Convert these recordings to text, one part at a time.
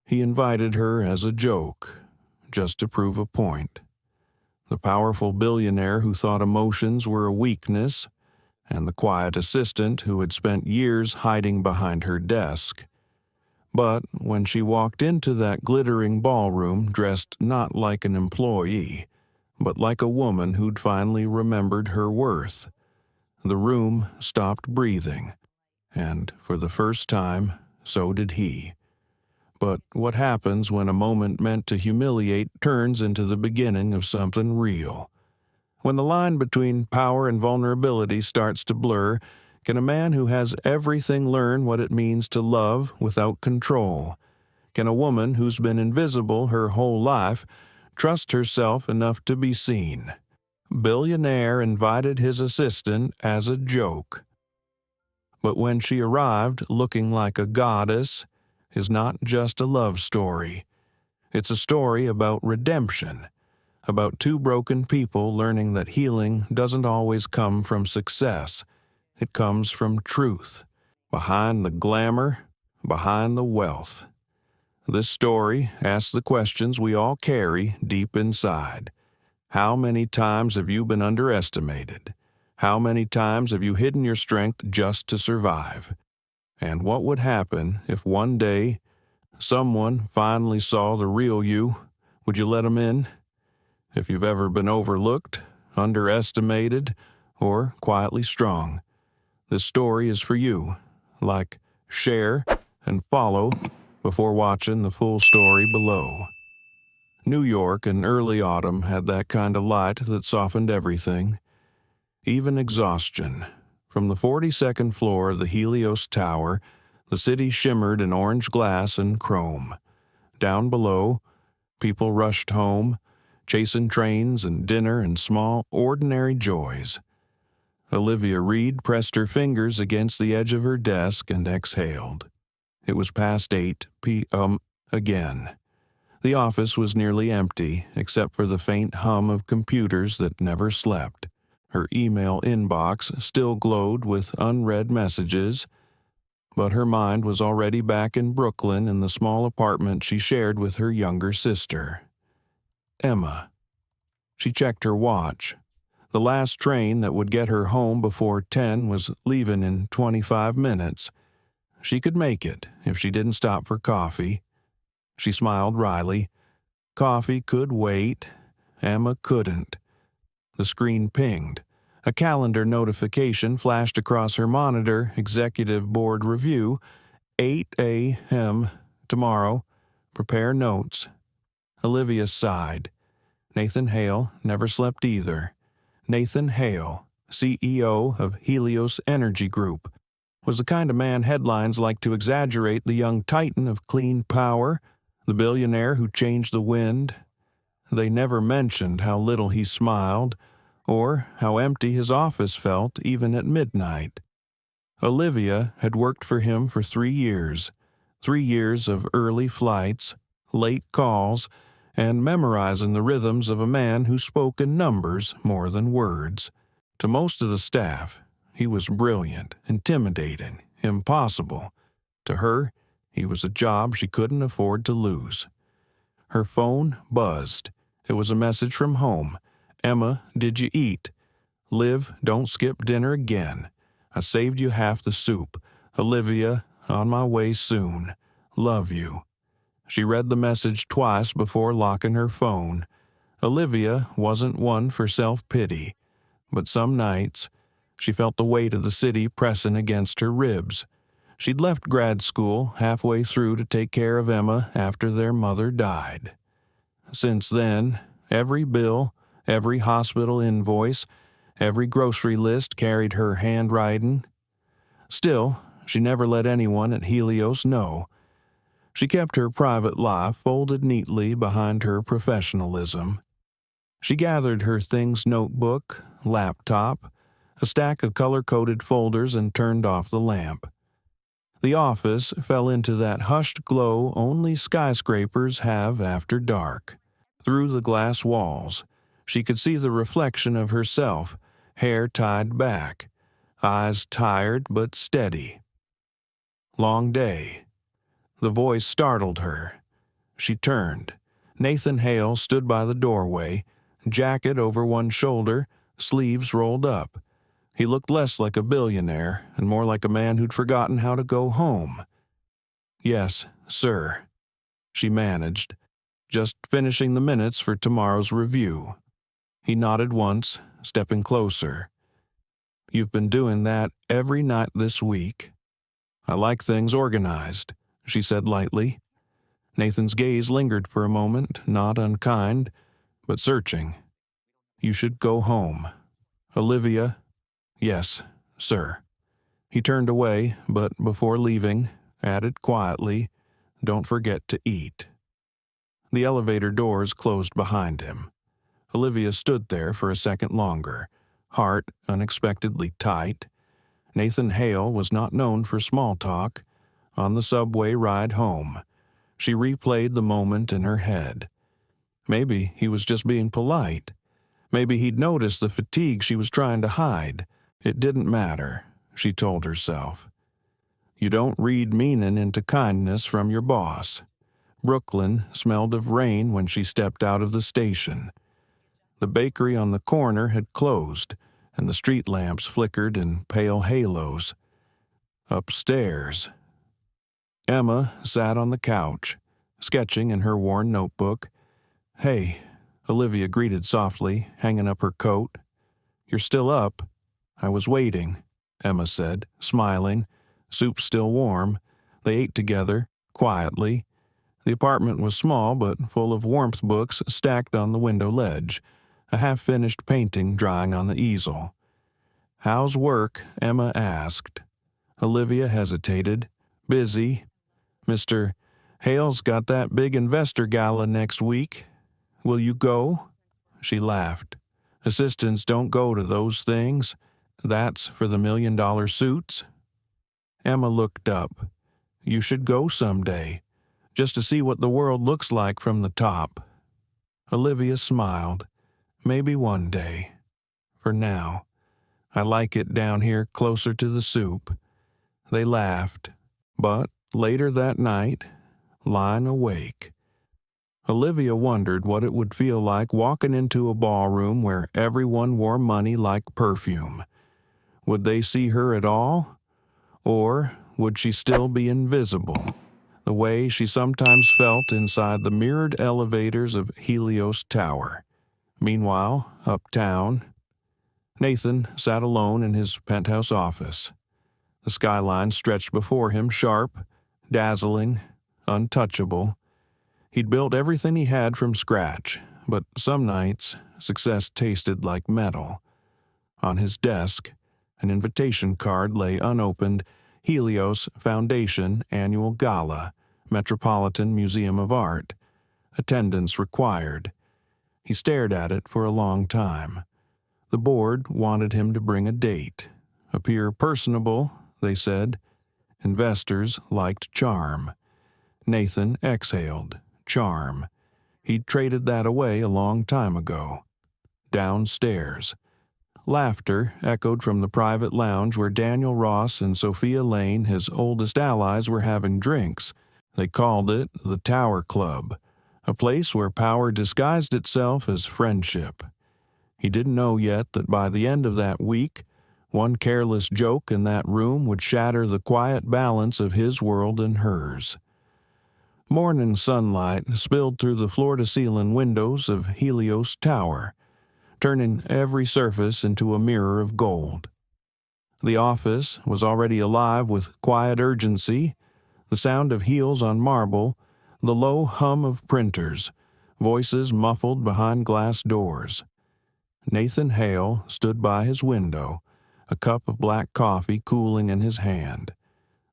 He invited her as a joke, just to prove a point. The powerful billionaire who thought emotions were a weakness, and the quiet assistant who had spent years hiding behind her desk. But when she walked into that glittering ballroom dressed not like an employee, but like a woman who'd finally remembered her worth, the room stopped breathing, and for the first time, so did he. But what happens when a moment meant to humiliate turns into the beginning of something real? When the line between power and vulnerability starts to blur, can a man who has everything learn what it means to love without control? Can a woman who's been invisible her whole life trust herself enough to be seen? Billionaire invited his assistant as a joke. But when she arrived looking like a goddess, is not just a love story. It's a story about redemption, about two broken people learning that healing doesn't always come from success. It comes from truth, behind the glamour, behind the wealth. This story asks the questions we all carry deep inside. How many times have you been underestimated? How many times have you hidden your strength just to survive? And what would happen if one day someone finally saw the real you? Would you let them in? If you've ever been overlooked, underestimated, or quietly strong, this story is for you. Like, share, and follow before watching the full story below. New York in early autumn had that kind of light that softened everything, even exhaustion. From the 42nd floor of the Helios Tower, the city shimmered in orange glass and chrome. Down below, people rushed home, chasing trains and dinner and small, ordinary joys. Olivia Reed pressed her fingers against the edge of her desk and exhaled. It was past 8 p.m. again. The office was nearly empty, except for the faint hum of computers that never slept. Her email inbox still glowed with unread messages, but her mind was already back in Brooklyn in the small apartment she shared with her younger sister. Emma. She checked her watch. The last train that would get her home before 10 was leaving in 25 minutes. She could make it if she didn't stop for coffee. She smiled wryly. Coffee could wait. Emma couldn't. The screen pinged. A calendar notification flashed across her monitor. Executive Board Review, 8 a.m. tomorrow. Prepare notes. Olivia sighed. Nathan Hale never slept either. Nathan Hale, CEO of Helios Energy Group, was the kind of man headlines like to exaggerate. The young titan of clean power, the billionaire who changed the wind. They never mentioned how little he smiled, or how empty his office felt even at midnight. Olivia had worked for him for 3 years, 3 years of early flights, late calls, and memorizing the rhythms of a man who spoke in numbers more than words. To most of the staff, he was brilliant, intimidating, impossible. To her, he was a job she couldn't afford to lose. Her phone buzzed. It was a message from home. Emma, did you eat? Liv, don't skip dinner again. I saved you half the soup. Olivia, on my way soon. Love you. She read the message twice before locking her phone. Olivia wasn't one for self-pity, but some nights she felt the weight of the city pressing against her ribs. She'd left grad school halfway through to take care of Emma after their mother died. Since then, every bill, every hospital invoice, every grocery list carried her handwriting. Still, she never let anyone at Helios know. She kept her private life folded neatly behind her professionalism. She gathered her things notebook, laptop, a stack of color-coded folders, and turned off the lamp. The office fell into that hushed glow only skyscrapers have after dark. Through the glass walls, she could see the reflection of herself, hair tied back, eyes tired but steady. Long day. The voice startled her. She turned. Nathan Hale stood by the doorway, jacket over one shoulder, sleeves rolled up. He looked less like a billionaire and more like a man who'd forgotten how to go home. "Yes, sir," she managed, just finishing the minutes for tomorrow's review. He nodded once, stepping closer. "You've been doing that every night this week." "I like things organized," she said lightly. Nathan's gaze lingered for a moment, not unkind, but searching. "You should go home. Olivia." "Yes, sir." He turned away, but before leaving, added quietly, "Don't forget to eat." The elevator doors closed behind him. Olivia stood there for a second longer, heart unexpectedly tight. Nathan Hale was not known for small talk. On the subway ride home, she replayed the moment in her head. Maybe he was just being polite. Maybe he'd noticed the fatigue she was trying to hide. It didn't matter, she told herself. You don't read meaning into kindness from your boss. Brooklyn smelled of rain when she stepped out of the station. The bakery on the corner had closed, and the street lamps flickered in pale halos. Upstairs, Emma sat on the couch, sketching in her worn notebook. "Hey," Olivia greeted softly, hanging up her coat. "You're still up?" "I was waiting," Emma said, smiling. Soup still warm. They ate together, quietly. The apartment was small but full of warmth books stacked on the window ledge, a half-finished painting drying on the easel. "How's work?" Emma asked. Olivia hesitated. "Busy. Mr. Hale's got that big investor gala next week. Will you go?" She laughed. "Assistants don't go to those things. That's for the million-dollar suits." Emma looked up. "You should go someday, just to see what the world looks like from the top." Olivia smiled. "Maybe one day. For now, I like it down here closer to the soup." They laughed. But later that night, lying awake, Olivia wondered what it would feel like walking into a ballroom where everyone wore money like perfume. Would they see her at all? Or would she still be invisible, the way she sometimes felt inside the mirrored elevators of Helios Tower? Meanwhile, uptown, Nathan sat alone in his penthouse office. The skyline stretched before him, sharp, dazzling, untouchable. He'd built everything he had from scratch, but some nights success tasted like metal. On his desk, an invitation card lay unopened. Helios Foundation Annual Gala, Metropolitan Museum of Art. Attendance required. He stared at it for a long time. The board wanted him to bring a date. Appear personable, they said. Investors liked charm. Nathan exhaled. Charm. He'd traded that away a long time ago. Downstairs, laughter echoed from the private lounge where Daniel Ross and Sophia Lane, his oldest allies, were having drinks. They called it the Tower Club, a place where power disguised itself as friendship. He didn't know yet that by the end of that week, one careless joke in that room would shatter the quiet balance of his world and hers. Morning sunlight spilled through the floor-to-ceiling windows of Helios Tower, turning every surface into a mirror of gold. The office was already alive with quiet urgency, the sound of heels on marble, the low hum of printers, voices muffled behind glass doors. Nathan Hale stood by his window, a cup of black coffee cooling in his hand.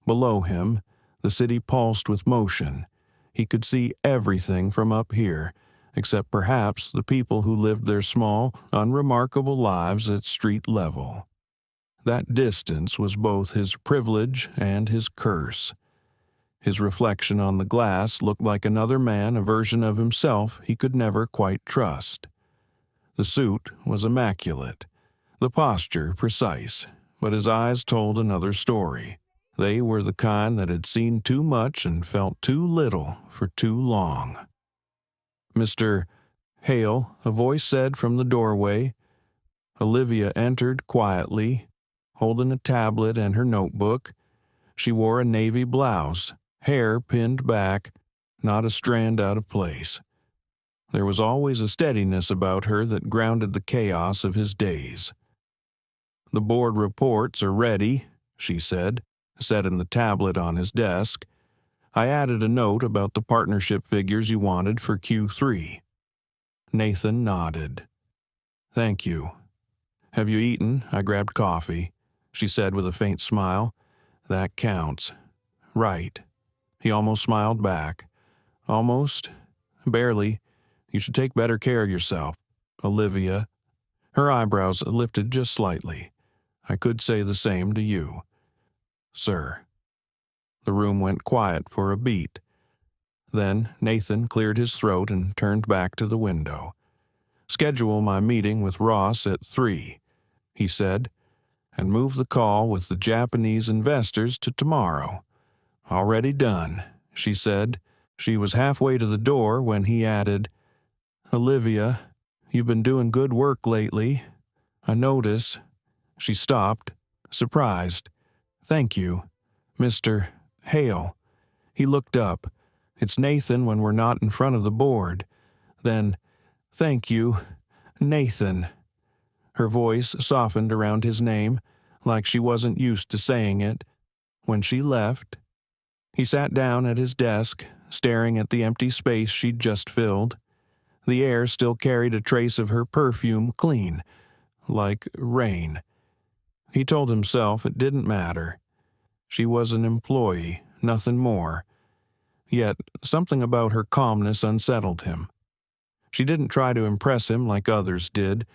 Below him, the city pulsed with motion. He could see everything from up here, except perhaps the people who lived their small, unremarkable lives at street level. That distance was both his privilege and his curse. His reflection on the glass looked like another man, a version of himself he could never quite trust. The suit was immaculate, the posture precise, but his eyes told another story. They were the kind that had seen too much and felt too little for too long. "Mr. Hale," a voice said from the doorway. Olivia entered quietly, holding a tablet and her notebook. She wore a navy blouse, hair pinned back, not a strand out of place. There was always a steadiness about her that grounded the chaos of his days. "The board reports are ready," she said, setting the tablet on his desk. "I added a note about the partnership figures you wanted for Q3. Nathan nodded. "Thank you." "Have you eaten?" I grabbed coffee. She said with a faint smile. "That counts." "Right." He almost smiled back. "Almost? Barely. You should take better care of yourself, Olivia." Her eyebrows lifted just slightly. "I could say the same to you." "Sir." The room went quiet for a beat. Then Nathan cleared his throat and turned back to the window. "Schedule my meeting with Ross at 3, he said, "and move the call with the Japanese investors to tomorrow." "Already done," she said. She was halfway to the door when he added, "Olivia, you've been doing good work lately. I notice." She stopped, surprised. "Thank you, Mr. Hale." He looked up. "It's Nathan when we're not in front of the board." Then, "Thank you, Nathan." Her voice softened around his name, like she wasn't used to saying it. When she left, he sat down at his desk, staring at the empty space she'd just filled. The air still carried a trace of her perfume clean, like rain. He told himself it didn't matter. She was an employee, nothing more. Yet something about her calmness unsettled him. She didn't try to impress him like others did.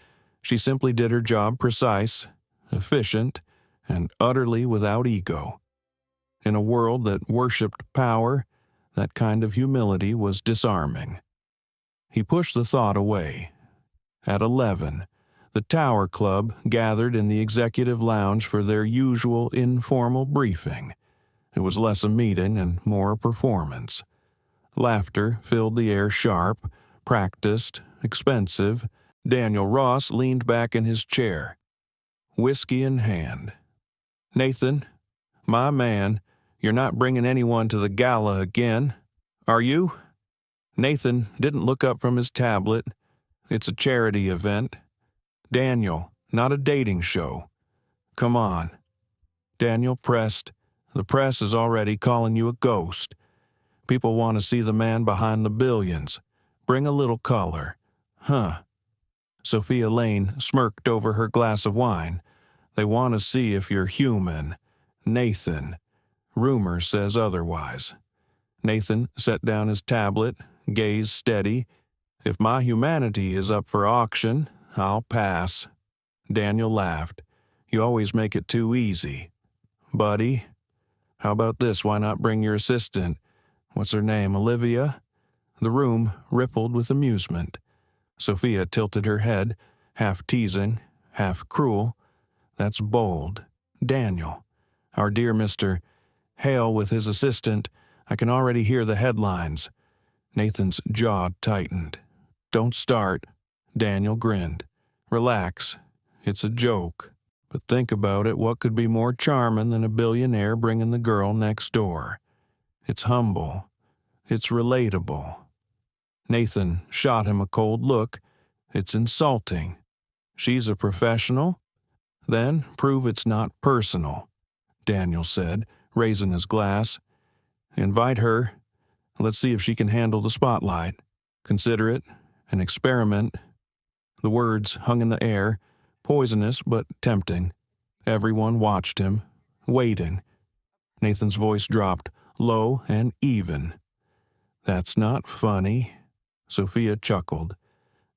She simply did her job precise, efficient, and utterly without ego. In a world that worshipped power, that kind of humility was disarming. He pushed the thought away. At 11, the Tower Club gathered in the executive lounge for their usual informal briefing. It was less a meeting and more a performance. Laughter filled the air sharp, practiced, expensive. Daniel Ross leaned back in his chair, whiskey in hand. "Nathan, my man, you're not bringing anyone to the gala again, are you?" Nathan didn't look up from his tablet. "It's a charity event." "Daniel, not a dating show. Come on." Daniel pressed. "The press is already calling you a ghost. People want to see the man behind the billions. Bring a little color." "Huh." Sophia Lane smirked over her glass of wine. "They want to see if you're human, Nathan. Rumor says otherwise." Nathan set down his tablet, gaze steady. "If my humanity is up for auction, I'll pass." Daniel laughed. "You always make it too easy. Buddy, how about this? Why not bring your assistant? What's her name, Olivia?" The room rippled with amusement. Sophia tilted her head, half teasing, half cruel. "That's bold. Daniel. Our dear Mr. Hale with his assistant. I can already hear the headlines." Nathan's jaw tightened. "Don't start." Daniel grinned. "Relax. It's a joke. But think about it, what could be more charming than a billionaire bringing the girl next door? It's humble. It's relatable." Nathan shot him a cold look. "It's insulting. She's a professional? Then prove it's not personal," Daniel said, raising his glass. "Invite her. Let's see if she can handle the spotlight. Consider it an experiment." The words hung in the air, poisonous but tempting. Everyone watched him, waiting. Nathan's voice dropped, low and even. "That's not funny." Sophia chuckled.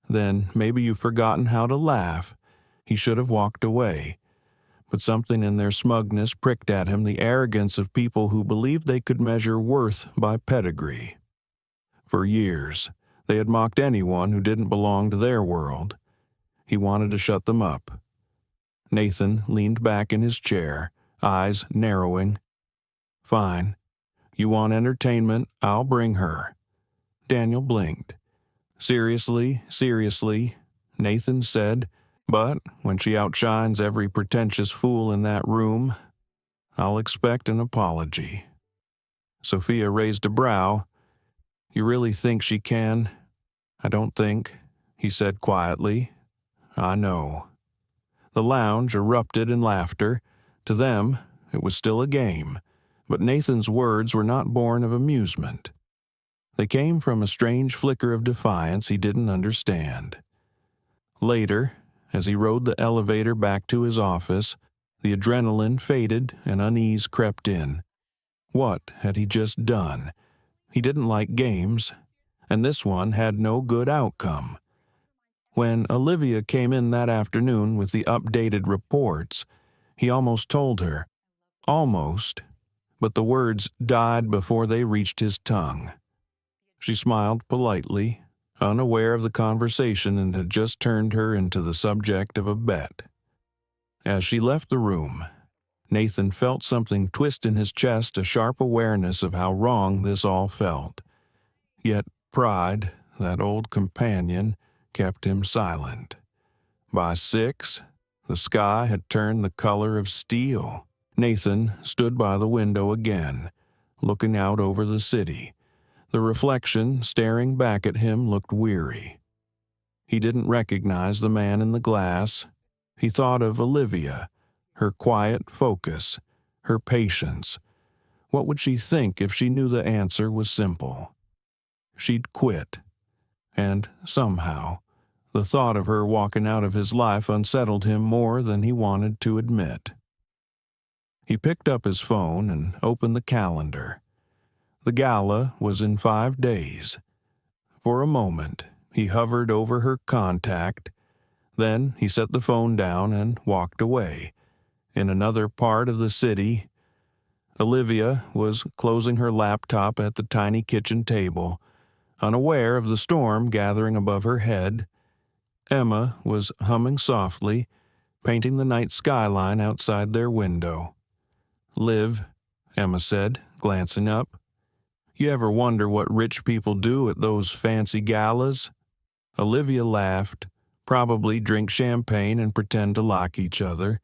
"Then maybe you've forgotten how to laugh." He should have walked away. But something in their smugness pricked at him the arrogance of people who believed they could measure worth by pedigree. For years, they had mocked anyone who didn't belong to their world. He wanted to shut them up. Nathan leaned back in his chair, eyes narrowing. Fine. You want entertainment, I'll bring her. Daniel blinked. Seriously, seriously, Nathan said, but when she outshines every pretentious fool in that room, I'll expect an apology. Sophia raised a brow. You really think she can? I don't think, he said quietly. I know. The lounge erupted in laughter. To them, it was still a game, but Nathan's words were not born of amusement. They came from a strange flicker of defiance he didn't understand. Later, as he rode the elevator back to his office, the adrenaline faded and unease crept in. What had he just done? He didn't like games, and this one had no good outcome. When Olivia came in that afternoon with the updated reports, he almost told her. Almost, but the words died before they reached his tongue. She smiled politely, unaware of the conversation, and had just turned her into the subject of a bet. As she left the room, Nathan felt something twist in his chest, a sharp awareness of how wrong this all felt. Yet pride, that old companion, kept him silent. By 6, the sky had turned the color of steel. Nathan stood by the window again, looking out over the city. The reflection staring back at him looked weary. He didn't recognize the man in the glass. He thought of Olivia, her quiet focus, her patience. What would she think if she knew the answer was simple? She'd quit. And somehow, the thought of her walking out of his life unsettled him more than he wanted to admit. He picked up his phone and opened the calendar. The gala was in 5 days. For a moment, he hovered over her contact. Then he set the phone down and walked away. In another part of the city, Olivia was closing her laptop at the tiny kitchen table, unaware of the storm gathering above her head. Emma was humming softly, painting the night skyline outside their window. Liv, Emma said, glancing up. You ever wonder what rich people do at those fancy galas? Olivia laughed. Probably drink champagne and pretend to like each other.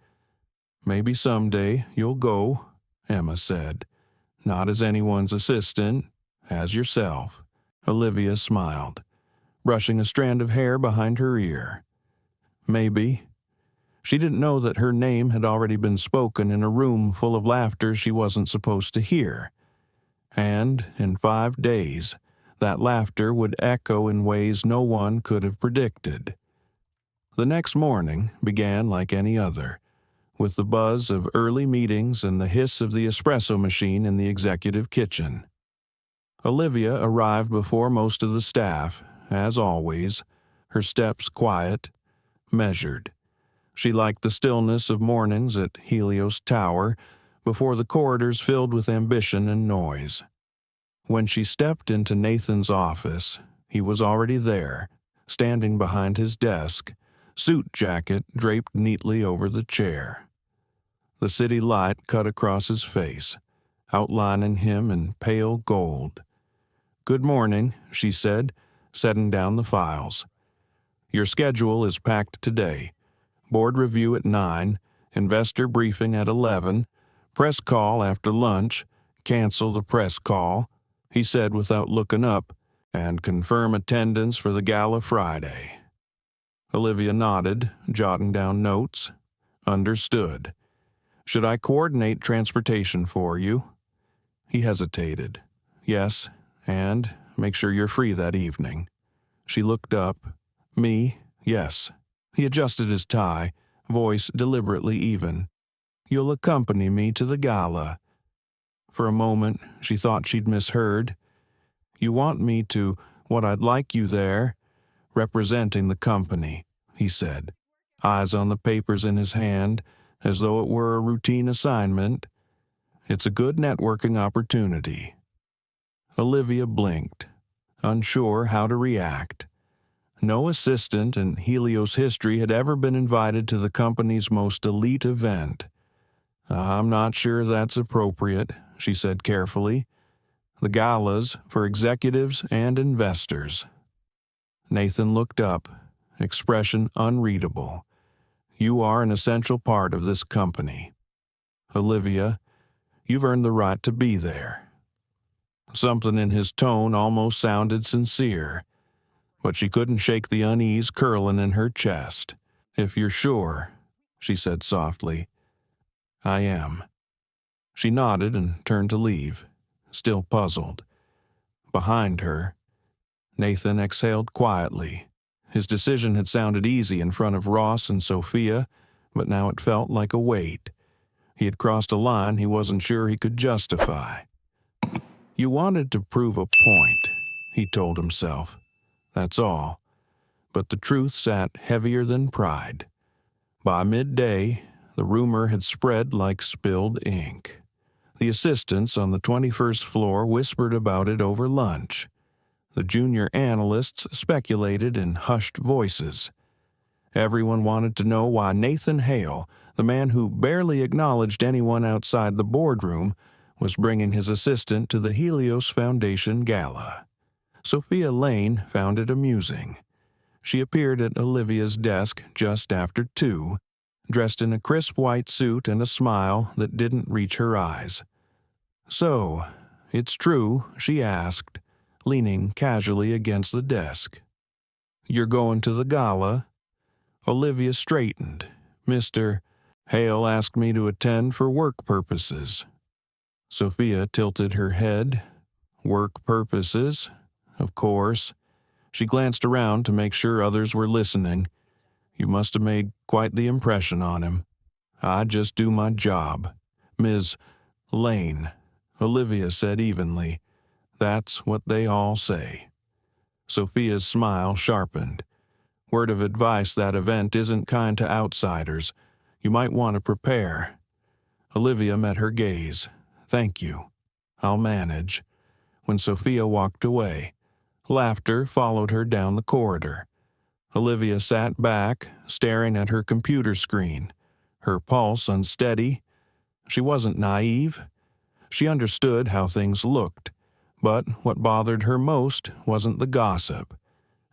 Maybe someday you'll go, Emma said. Not as anyone's assistant, as yourself. Olivia smiled, brushing a strand of hair behind her ear. Maybe. She didn't know that her name had already been spoken in a room full of laughter she wasn't supposed to hear. And in 5 days, that laughter would echo in ways no one could have predicted. The next morning began like any other, with the buzz of early meetings and the hiss of the espresso machine in the executive kitchen. Olivia arrived before most of the staff, as always, her steps quiet, measured. She liked the stillness of mornings at Helios Tower, before the corridors filled with ambition and noise. When she stepped into Nathan's office, he was already there, standing behind his desk, suit jacket draped neatly over the chair. The city light cut across his face, outlining him in pale gold. Good morning, she said, setting down the files. Your schedule is packed today. Board review at 9, investor briefing at 11, press call after lunch, cancel the press call, he said without looking up, and confirm attendance for the gala Friday. Olivia nodded, jotting down notes. Understood. Should I coordinate transportation for you? He hesitated. Yes, and make sure you're free that evening. She looked up. Me? Yes. He adjusted his tie, voice deliberately even. You'll accompany me to the gala. For a moment, she thought she'd misheard. You want me to, what I'd like you there, representing the company, he said, eyes on the papers in his hand, as though it were a routine assignment. It's a good networking opportunity. Olivia blinked, unsure how to react. No assistant in Helios history had ever been invited to the company's most elite event. I'm not sure that's appropriate, she said carefully. "The gala's for executives and investors." Nathan looked up, expression unreadable. "You are an essential part of this company. Olivia, you've earned the right to be there." Something in his tone almost sounded sincere, but she couldn't shake the unease curling in her chest. "If you're sure," she said softly. "I am." She nodded and turned to leave, still puzzled. Behind her, Nathan exhaled quietly. His decision had sounded easy in front of Ross and Sophia, but now it felt like a weight. He had crossed a line he wasn't sure he could justify. "You wanted to prove a point," he told himself. "That's all." But the truth sat heavier than pride. By midday, the rumor had spread like spilled ink. The assistants on the 21st floor whispered about it over lunch. The junior analysts speculated in hushed voices. Everyone wanted to know why Nathan Hale, the man who barely acknowledged anyone outside the boardroom, was bringing his assistant to the Helios Foundation gala. Sophia Lane found it amusing. She appeared at Olivia's desk just after 2, dressed in a crisp white suit and a smile that didn't reach her eyes. "So, it's true?" she asked, leaning casually against the desk. "You're going to the gala?" Olivia straightened. "Mr. Hale asked me to attend for work purposes." Sophia tilted her head. "Work purposes? Of course." She glanced around to make sure others were listening. "You must have made quite the impression on him." "I just do my job." "Ms. Lane," Olivia said evenly. "That's what they all say." Sophia's smile sharpened. "Word of advice, that event isn't kind to outsiders. You might want to prepare." Olivia met her gaze. "Thank you. I'll manage." When Sophia walked away, laughter followed her down the corridor. Olivia sat back, staring at her computer screen, her pulse unsteady. She wasn't naive. She understood how things looked, but what bothered her most wasn't the gossip.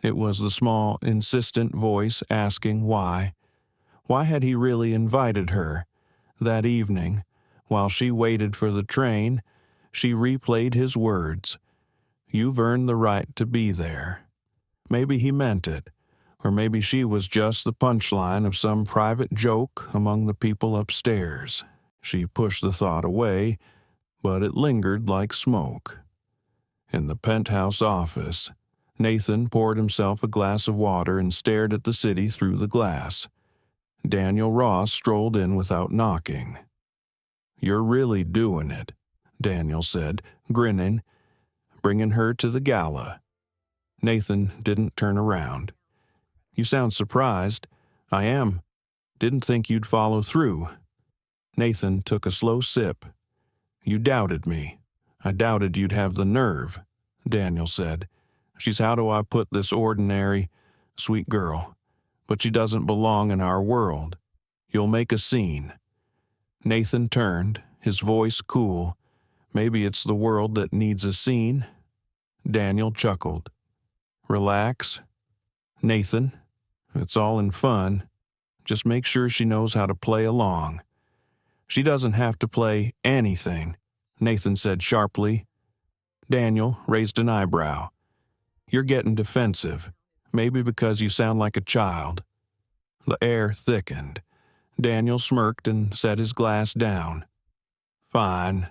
It was the small, insistent voice asking why. Why had he really invited her? That evening, while she waited for the train, she replayed his words. "You've earned the right to be there." Maybe he meant it, or maybe she was just the punchline of some private joke among the people upstairs. She pushed the thought away, but it lingered like smoke. In the penthouse office, Nathan poured himself a glass of water and stared at the city through the glass. Daniel Ross strolled in without knocking. "You're really doing it," Daniel said, grinning, "bringing her to the gala." Nathan didn't turn around. "You sound surprised." "I am. Didn't think you'd follow through." Nathan took a slow sip. "You doubted me. I doubted you'd have the nerve," Daniel said. "She's how do I put this ordinary, sweet girl, but she doesn't belong in our world. You'll make a scene." Nathan turned, his voice cool. "Maybe it's the world that needs a scene." Daniel chuckled. "Relax. Nathan, it's all in fun. Just make sure she knows how to play along." "She doesn't have to play anything," Nathan said sharply. Daniel raised an eyebrow. "You're getting defensive, maybe because you sound like a child." The air thickened. Daniel smirked and set his glass down. "Fine.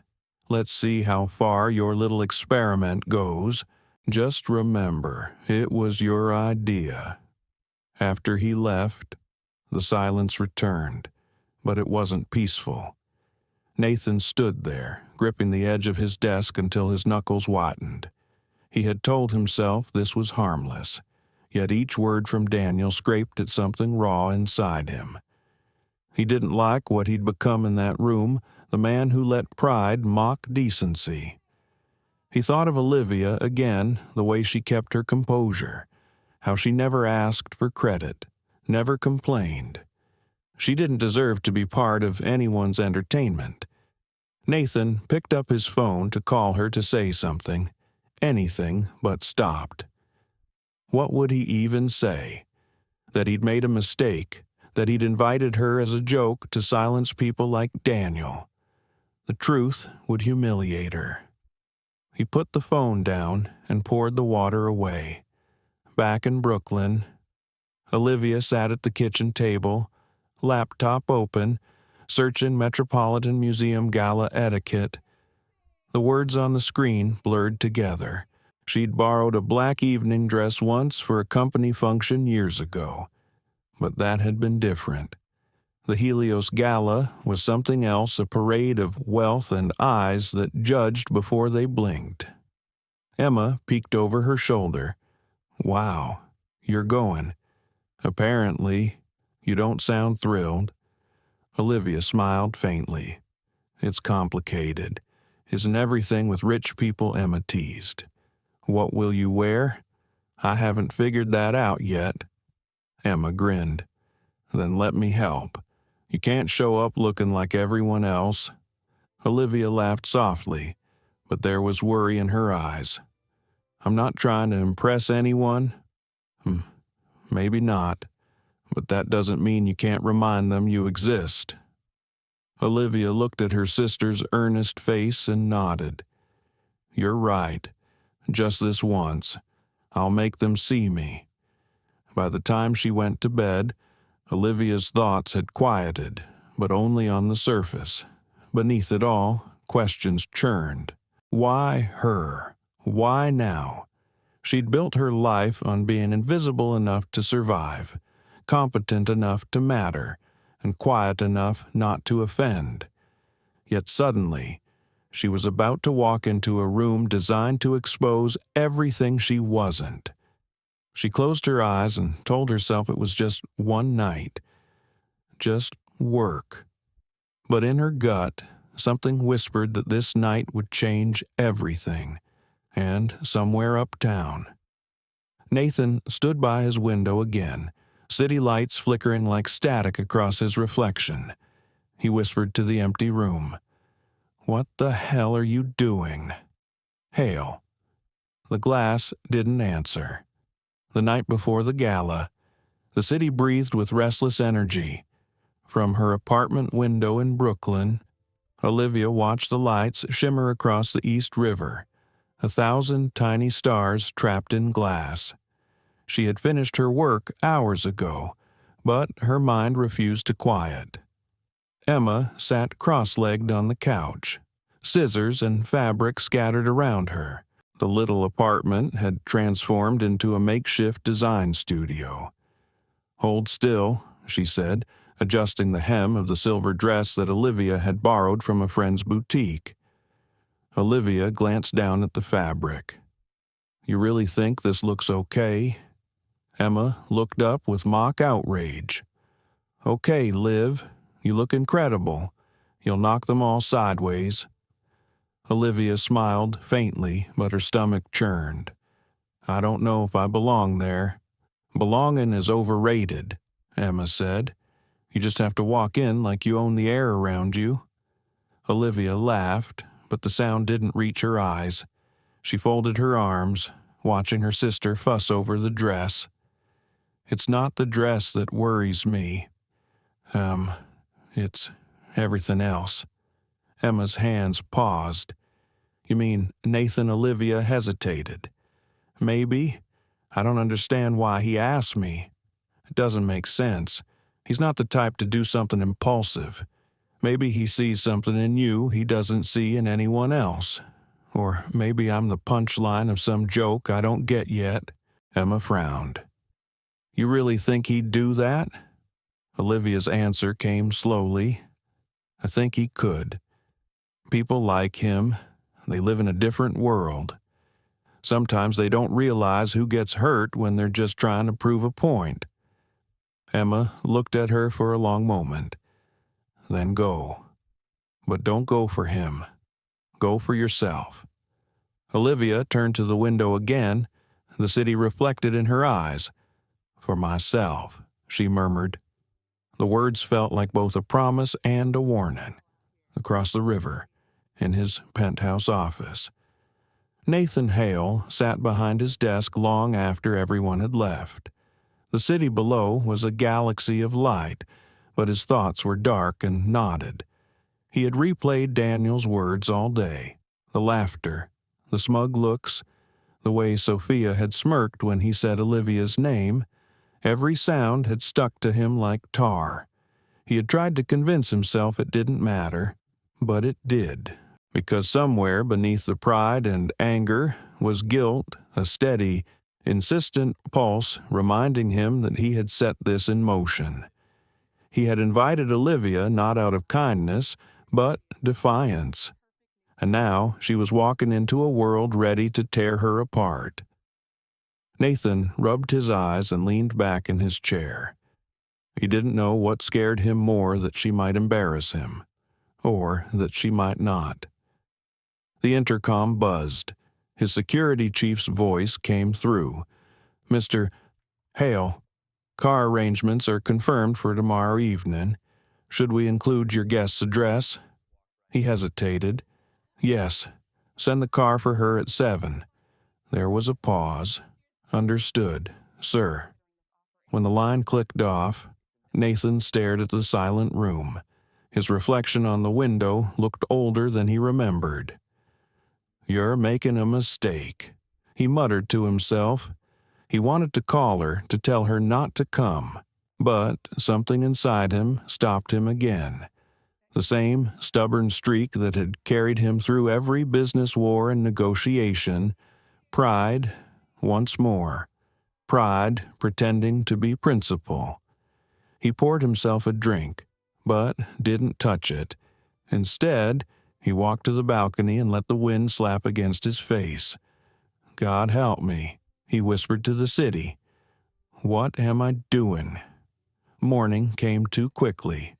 Let's see how far your little experiment goes. Just remember, it was your idea." After he left, the silence returned, but it wasn't peaceful. Nathan stood there, gripping the edge of his desk until his knuckles whitened. He had told himself this was harmless, yet each word from Daniel scraped at something raw inside him. He didn't like what he'd become in that room, the man who let pride mock decency. He thought of Olivia again, the way she kept her composure, how she never asked for credit, never complained. She didn't deserve to be part of anyone's entertainment. Nathan picked up his phone to call her to say something, anything but stopped. What would he even say? That he'd made a mistake, that he'd invited her as a joke to silence people like Daniel. The truth would humiliate her. He put the phone down and poured the water away. Back in Brooklyn, Olivia sat at the kitchen table, laptop open, searching Metropolitan Museum gala etiquette. The words on the screen blurred together. She'd borrowed a black evening dress once for a company function years ago. But that had been different. The Helios Gala was something else, a parade of wealth and eyes that judged before they blinked. Emma peeked over her shoulder. "Wow, you're going. Apparently, you don't sound thrilled." Olivia smiled faintly. "It's complicated. Isn't everything with rich people?" Emma teased. "What will you wear? I haven't figured that out yet." Emma grinned. "Then let me help. You can't show up looking like everyone else." Olivia laughed softly, but there was worry in her eyes. "I'm not trying to impress anyone." Maybe not, but that doesn't mean you can't remind them you exist." Olivia looked at her sister's earnest face and nodded. "You're right. Just this once. I'll make them see me." By the time she went to bed, Olivia's thoughts had quieted, but only on the surface. Beneath it all, questions churned. Why her? Why now? She'd built her life on being invisible enough to survive, competent enough to matter, and quiet enough not to offend. Yet suddenly, she was about to walk into a room designed to expose everything she wasn't. She closed her eyes and told herself it was just one night. Just work. But in her gut, something whispered that this night would change everything. And somewhere uptown. Nathan stood by his window again, city lights flickering like static across his reflection. He whispered to the empty room, "What the hell are you doing?" "Hale." The glass didn't answer. The night before the gala, the city breathed with restless energy. From her apartment window in Brooklyn, Olivia watched the lights shimmer across the East River, 1,000 tiny stars trapped in glass. She had finished her work hours ago, but her mind refused to quiet. Emma sat cross-legged on the couch, scissors and fabric scattered around her. The little apartment had transformed into a makeshift design studio. "Hold still," she said, adjusting the hem of the silver dress that Olivia had borrowed from a friend's boutique. Olivia glanced down at the fabric. "You really think this looks okay?" Emma looked up with mock outrage. "Okay, Liv, you look incredible. You'll knock them all sideways." Olivia smiled faintly, but her stomach churned. "I don't know if I belong there." "Belonging is overrated," Emma said. "You just have to walk in like you own the air around you." Olivia laughed, but the sound didn't reach her eyes. She folded her arms, watching her sister fuss over the dress. "It's not the dress that worries me. It's everything else." Emma's hands paused. "You mean Nathan?" Olivia hesitated. "Maybe. I don't understand why he asked me. It doesn't make sense. He's not the type to do something impulsive. Maybe he sees something in you he doesn't see in anyone else. Or maybe I'm the punchline of some joke I don't get yet." Emma frowned. "You really think he'd do that?" Olivia's answer came slowly. "I think he could. People like him. They live in a different world. Sometimes they don't realize who gets hurt when they're just trying to prove a point." Emma looked at her for a long moment. "Then go. But don't go for him. Go for yourself." Olivia turned to the window again, the city reflected in her eyes. "For myself," she murmured. The words felt like both a promise and a warning. Across the river, in his penthouse office. Nathan Hale sat behind his desk long after everyone had left. The city below was a galaxy of light, but his thoughts were dark and knotted. He had replayed Daniel's words all day, the laughter, the smug looks, the way Sophia had smirked when he said Olivia's name. Every sound had stuck to him like tar. He had tried to convince himself it didn't matter, but it did, because somewhere beneath the pride and anger was guilt, a steady, insistent pulse reminding him that he had set this in motion. He had invited Olivia not out of kindness, but defiance. And now she was walking into a world ready to tear her apart. Nathan rubbed his eyes and leaned back in his chair. He didn't know what scared him more, that she might embarrass him, or that she might not. The intercom buzzed. His security chief's voice came through. "Mr. Hale, car arrangements are confirmed for tomorrow evening. Should we include your guest's address?" He hesitated. "Yes. Send the car for her at 7. There was a pause. "Understood, sir." When the line clicked off, Nathan stared at the silent room. His reflection on the window looked older than he remembered. "You're making a mistake," he muttered to himself. He wanted to call her to tell her not to come, but something inside him stopped him again. The same stubborn streak that had carried him through every business war and negotiation. Pride, once more. Pride pretending to be principle. He poured himself a drink, but didn't touch it. Instead, he walked to the balcony and let the wind slap against his face. "God help me," he whispered to the city. "What am I doing?" Morning came too quickly.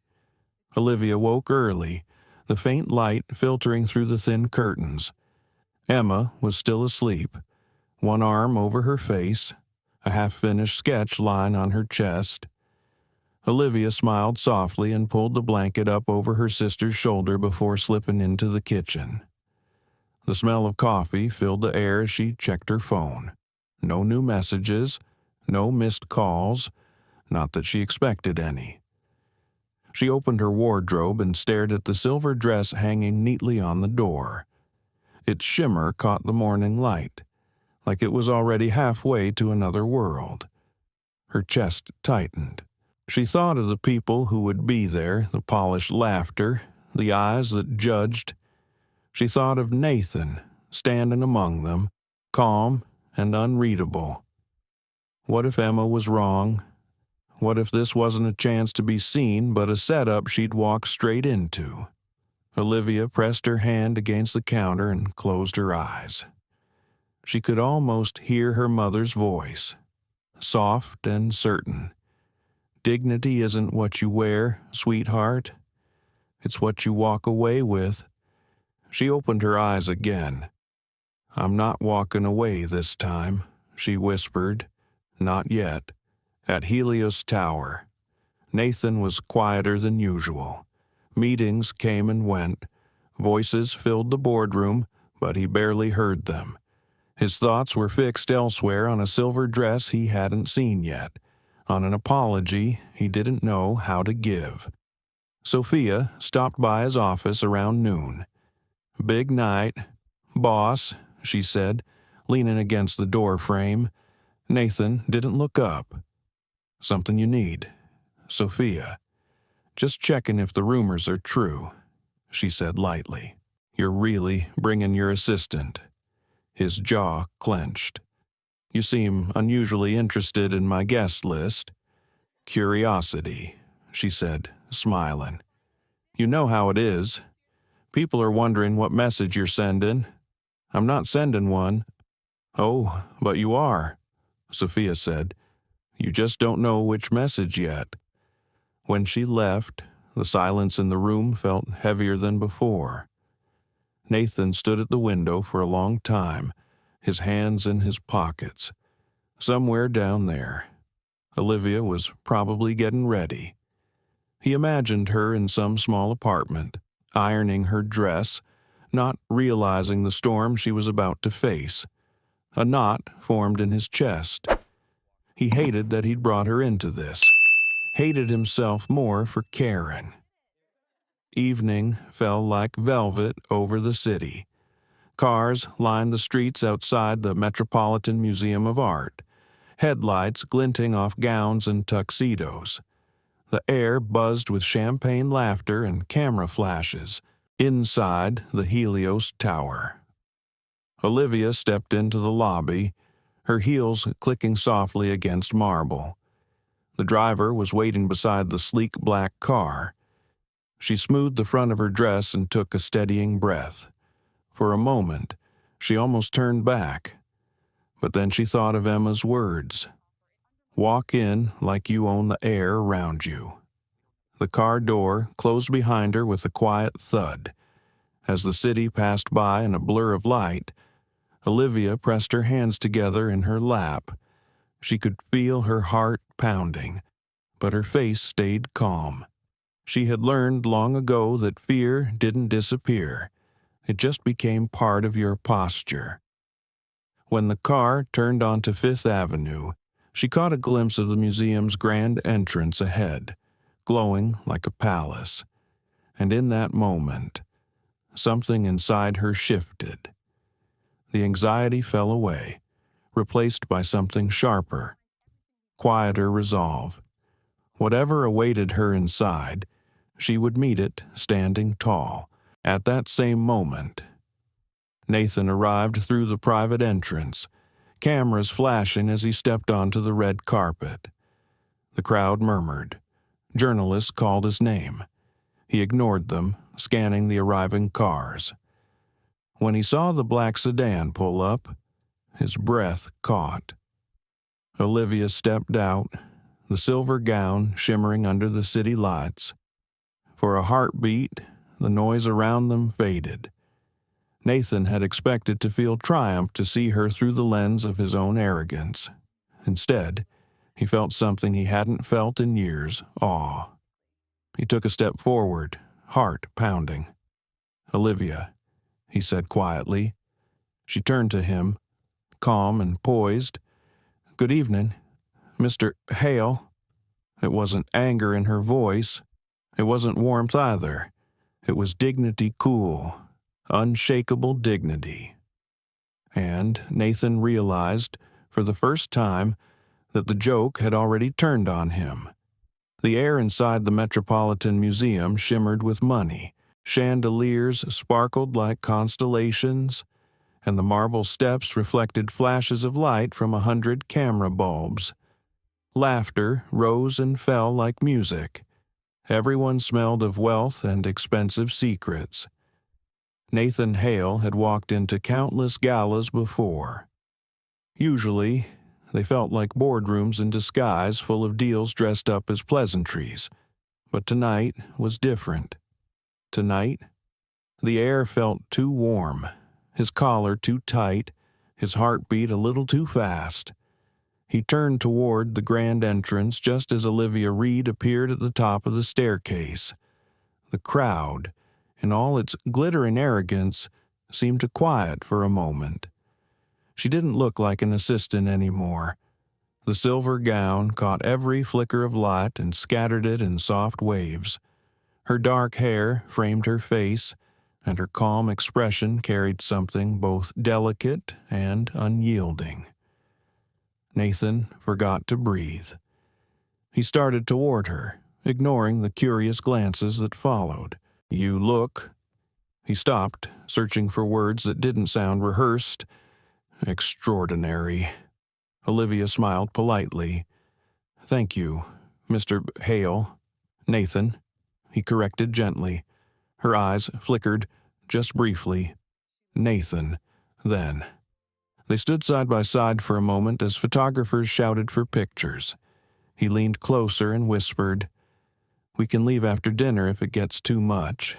Olivia woke early, the faint light filtering through the thin curtains. Emma was still asleep, one arm over her face, a half-finished sketch lying on her chest. Olivia smiled softly and pulled the blanket up over her sister's shoulder before slipping into the kitchen. The smell of coffee filled the air as she checked her phone. No new messages, no missed calls, not that she expected any. She opened her wardrobe and stared at the silver dress hanging neatly on the door. Its shimmer caught the morning light, like it was already halfway to another world. Her chest tightened. She thought of the people who would be there, the polished laughter, the eyes that judged. She thought of Nathan, standing among them, calm and unreadable. What if Emma was wrong? What if this wasn't a chance to be seen, but a setup she'd walk straight into? Olivia pressed her hand against the counter and closed her eyes. She could almost hear her mother's voice, soft and certain. "Dignity isn't what you wear, sweetheart. It's what you walk away with." She opened her eyes again. "I'm not walking away this time," she whispered. "Not yet." At Helios Tower, Nathan was quieter than usual. Meetings came and went. Voices filled the boardroom, but he barely heard them. His thoughts were fixed elsewhere, on a silver dress he hadn't seen yet, on an apology he didn't know how to give. Sophia stopped by his office around noon. "Big night. Boss," she said, leaning against the door frame. Nathan didn't look up. "Something you need?" "Sophia. Just checking if the rumors are true," she said lightly. "You're really bringing your assistant?" His jaw clenched. "You seem unusually interested in my guest list." "Curiosity," she said, smiling. "You know how it is. People are wondering what message you're sending." "I'm not sending one." "Oh, but you are," Sophia said. "You just don't know which message yet." When she left, the silence in the room felt heavier than before. Nathan stood at the window for a long time, his hands in his pockets. Somewhere down there, Olivia was probably getting ready. He imagined her in some small apartment, ironing her dress, not realizing the storm she was about to face. A knot formed in his chest. He hated that he'd brought her into this, hated himself more for caring. Evening fell like velvet over the city. Cars lined the streets outside the Metropolitan Museum of Art, headlights glinting off gowns and tuxedos. The air buzzed with champagne laughter and camera flashes inside the Helios Tower. Olivia stepped into the lobby, her heels clicking softly against marble. The driver was waiting beside the sleek black car. She smoothed the front of her dress and took a steadying breath. For a moment, she almost turned back. But then she thought of Emma's words. Walk in like you own the air around you. The car door closed behind her with a quiet thud. As the city passed by in a blur of light, Olivia pressed her hands together in her lap. She could feel her heart pounding, but her face stayed calm. She had learned long ago that fear didn't disappear. It just became part of your posture. When the car turned onto Fifth Avenue, she caught a glimpse of the museum's grand entrance ahead, glowing like a palace. And in that moment, something inside her shifted. The anxiety fell away, replaced by something sharper, quieter resolve. Whatever awaited her inside, she would meet it standing tall. At that same moment, Nathan arrived through the private entrance, cameras flashing as he stepped onto the red carpet. The crowd murmured. Journalists called his name. He ignored them, scanning the arriving cars. When he saw the black sedan pull up, his breath caught. Olivia stepped out, the silver gown shimmering under the city lights. For a heartbeat, the noise around them faded. Nathan had expected to feel triumph to see her through the lens of his own arrogance. Instead, he felt something he hadn't felt in years, awe. He took a step forward, heart pounding. "Olivia," he said quietly. She turned to him, calm and poised. "Good evening, Mr. Hale." It wasn't anger in her voice. It wasn't warmth either. It was dignity cool, unshakable dignity. And Nathan realized, for the first time, that the joke had already turned on him. The air inside the Metropolitan Museum shimmered with money. Chandeliers sparkled like constellations, and the marble steps reflected flashes of light from 100 camera bulbs. Laughter rose and fell like music. Everyone smelled of wealth and expensive secrets. Nathan Hale had walked into countless galas before. Usually, they felt like boardrooms in disguise full of deals dressed up as pleasantries. But tonight was different. Tonight, the air felt too warm, his collar too tight, his heartbeat a little too fast. He turned toward the grand entrance just as Olivia Reed appeared at the top of the staircase. The crowd, in all its glittering arrogance, seemed to quiet for a moment. She didn't look like an assistant anymore. The silver gown caught every flicker of light and scattered it in soft waves. Her dark hair framed her face, and her calm expression carried something both delicate and unyielding. Nathan forgot to breathe. He started toward her, ignoring the curious glances that followed. "You look..." He stopped, searching for words that didn't sound rehearsed. "Extraordinary." Olivia smiled politely. "Thank you, Mr. Hale." "Nathan," he corrected gently. Her eyes flickered, just briefly. "Nathan, then." They stood side by side for a moment as photographers shouted for pictures. He leaned closer and whispered, "We can leave after dinner if it gets too much."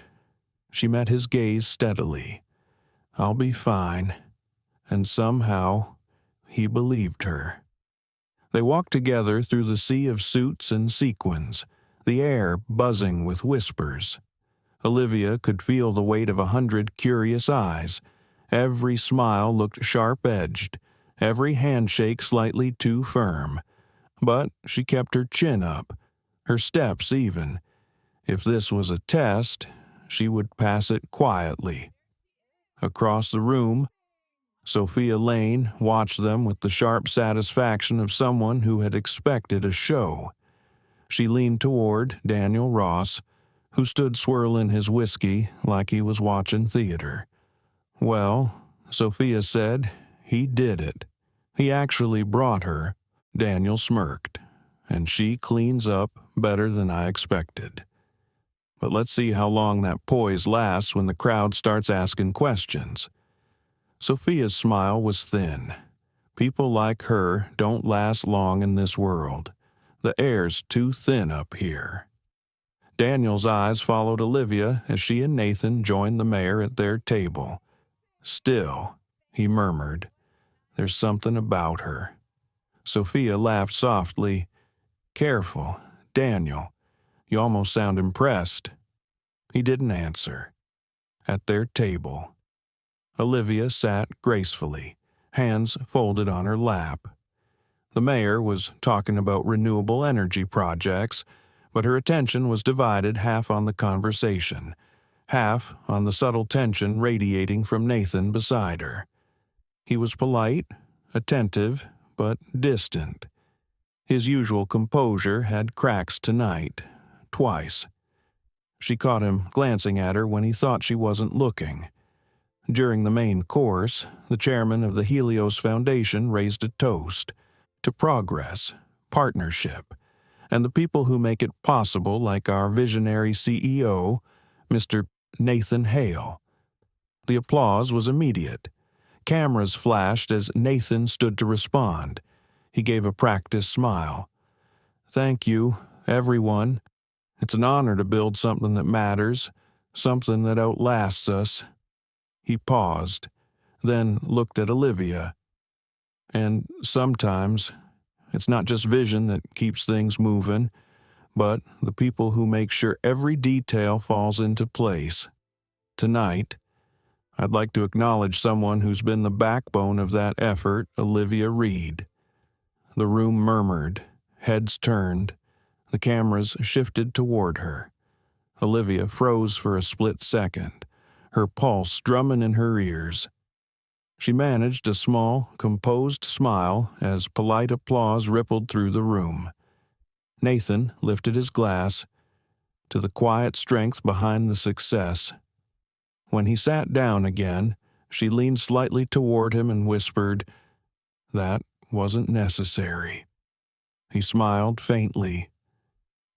She met his gaze steadily. "I'll be fine." And somehow, he believed her. They walked together through the sea of suits and sequins, the air buzzing with whispers. Olivia could feel the weight of 100 curious eyes. Every smile looked sharp-edged, every handshake slightly too firm. But she kept her chin up, her steps even. If this was a test, she would pass it quietly. Across the room, Sophia Lane watched them with the sharp satisfaction of someone who had expected a show. She leaned toward Daniel Ross, who stood swirling his whiskey like he was watching theater. Well, Sophia said, he did it. He actually brought her. Daniel smirked, and she cleans up better than I expected. But let's see how long that poise lasts when the crowd starts asking questions. Sophia's smile was thin. People like her don't last long in this world. The air's too thin up here. Daniel's eyes followed Olivia as she and Nathan joined the mayor at their table. Still, he murmured, there's something about her. Sophia laughed softly. Careful, Daniel. You almost sound impressed. He didn't answer. At their table, Olivia sat gracefully, hands folded on her lap. The mayor was talking about renewable energy projects, but her attention was divided half on the conversation, half on the subtle tension radiating from Nathan beside her. He was polite, attentive, but distant. His usual composure had cracks tonight, twice. She caught him glancing at her when he thought she wasn't looking. During the main course, the chairman of the Helios Foundation raised a toast to progress, partnership, and the people who make it possible, like our visionary CEO, Mr. Nathan Hale. The applause was immediate. Cameras flashed as Nathan stood to respond. He gave a practiced smile. Thank you, everyone. It's an honor to build something that matters, something that outlasts us. He paused, then looked at Olivia. And sometimes, it's not just vision that keeps things moving, but the people who make sure every detail falls into place. Tonight, I'd like to acknowledge someone who's been the backbone of that effort, Olivia Reed. The room murmured, heads turned, the cameras shifted toward her. Olivia froze for a split second, her pulse drumming in her ears. She managed a small, composed smile as polite applause rippled through the room. Nathan lifted his glass to the quiet strength behind the success. When he sat down again, she leaned slightly toward him and whispered, "That wasn't necessary." He smiled faintly.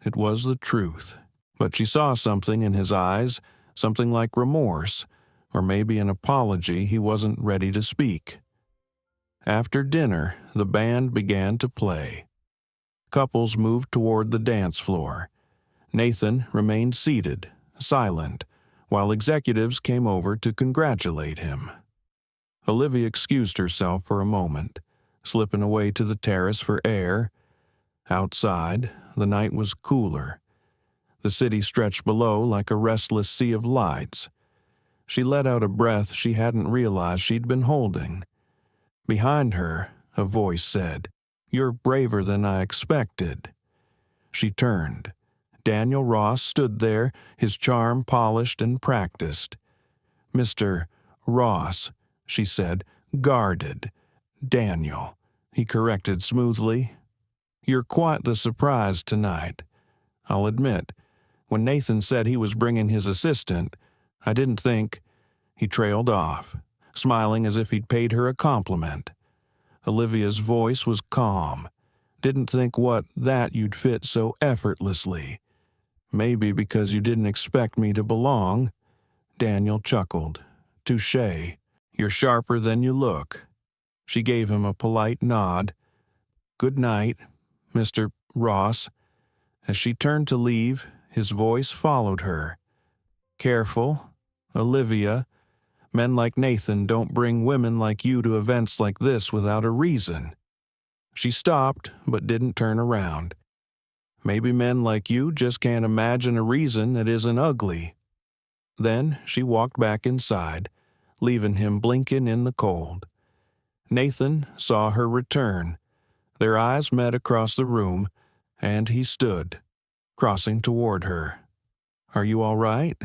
It was the truth, but she saw something in his eyes, something like remorse, or maybe an apology he wasn't ready to speak. After dinner, the band began to play. Couples moved toward the dance floor. Nathan remained seated, silent, while executives came over to congratulate him. Olivia excused herself for a moment, slipping away to the terrace for air. Outside, the night was cooler. The city stretched below like a restless sea of lights. She let out a breath she hadn't realized she'd been holding. Behind her, a voice said, "You're braver than I expected." She turned. Daniel Ross stood there, his charm polished and practiced. "Mr. Ross," she said, guarded. "Daniel," he corrected smoothly. "You're quite the surprise tonight. I'll admit, when Nathan said he was bringing his assistant, I didn't think—" He trailed off, smiling as if he'd paid her a compliment. Olivia's voice was calm. "Didn't think what, that you'd fit so effortlessly. Maybe because you didn't expect me to belong." Daniel chuckled. "Touché. You're sharper than you look." She gave him a polite nod. "Good night, Mr. Ross." As she turned to leave, his voice followed her. "Careful, Olivia. Men like Nathan don't bring women like you to events like this without a reason." She stopped, but didn't turn around. "Maybe men like you just can't imagine a reason that isn't ugly." Then she walked back inside, leaving him blinking in the cold. Nathan saw her return. Their eyes met across the room, and he stood, crossing toward her. "Are you all right?"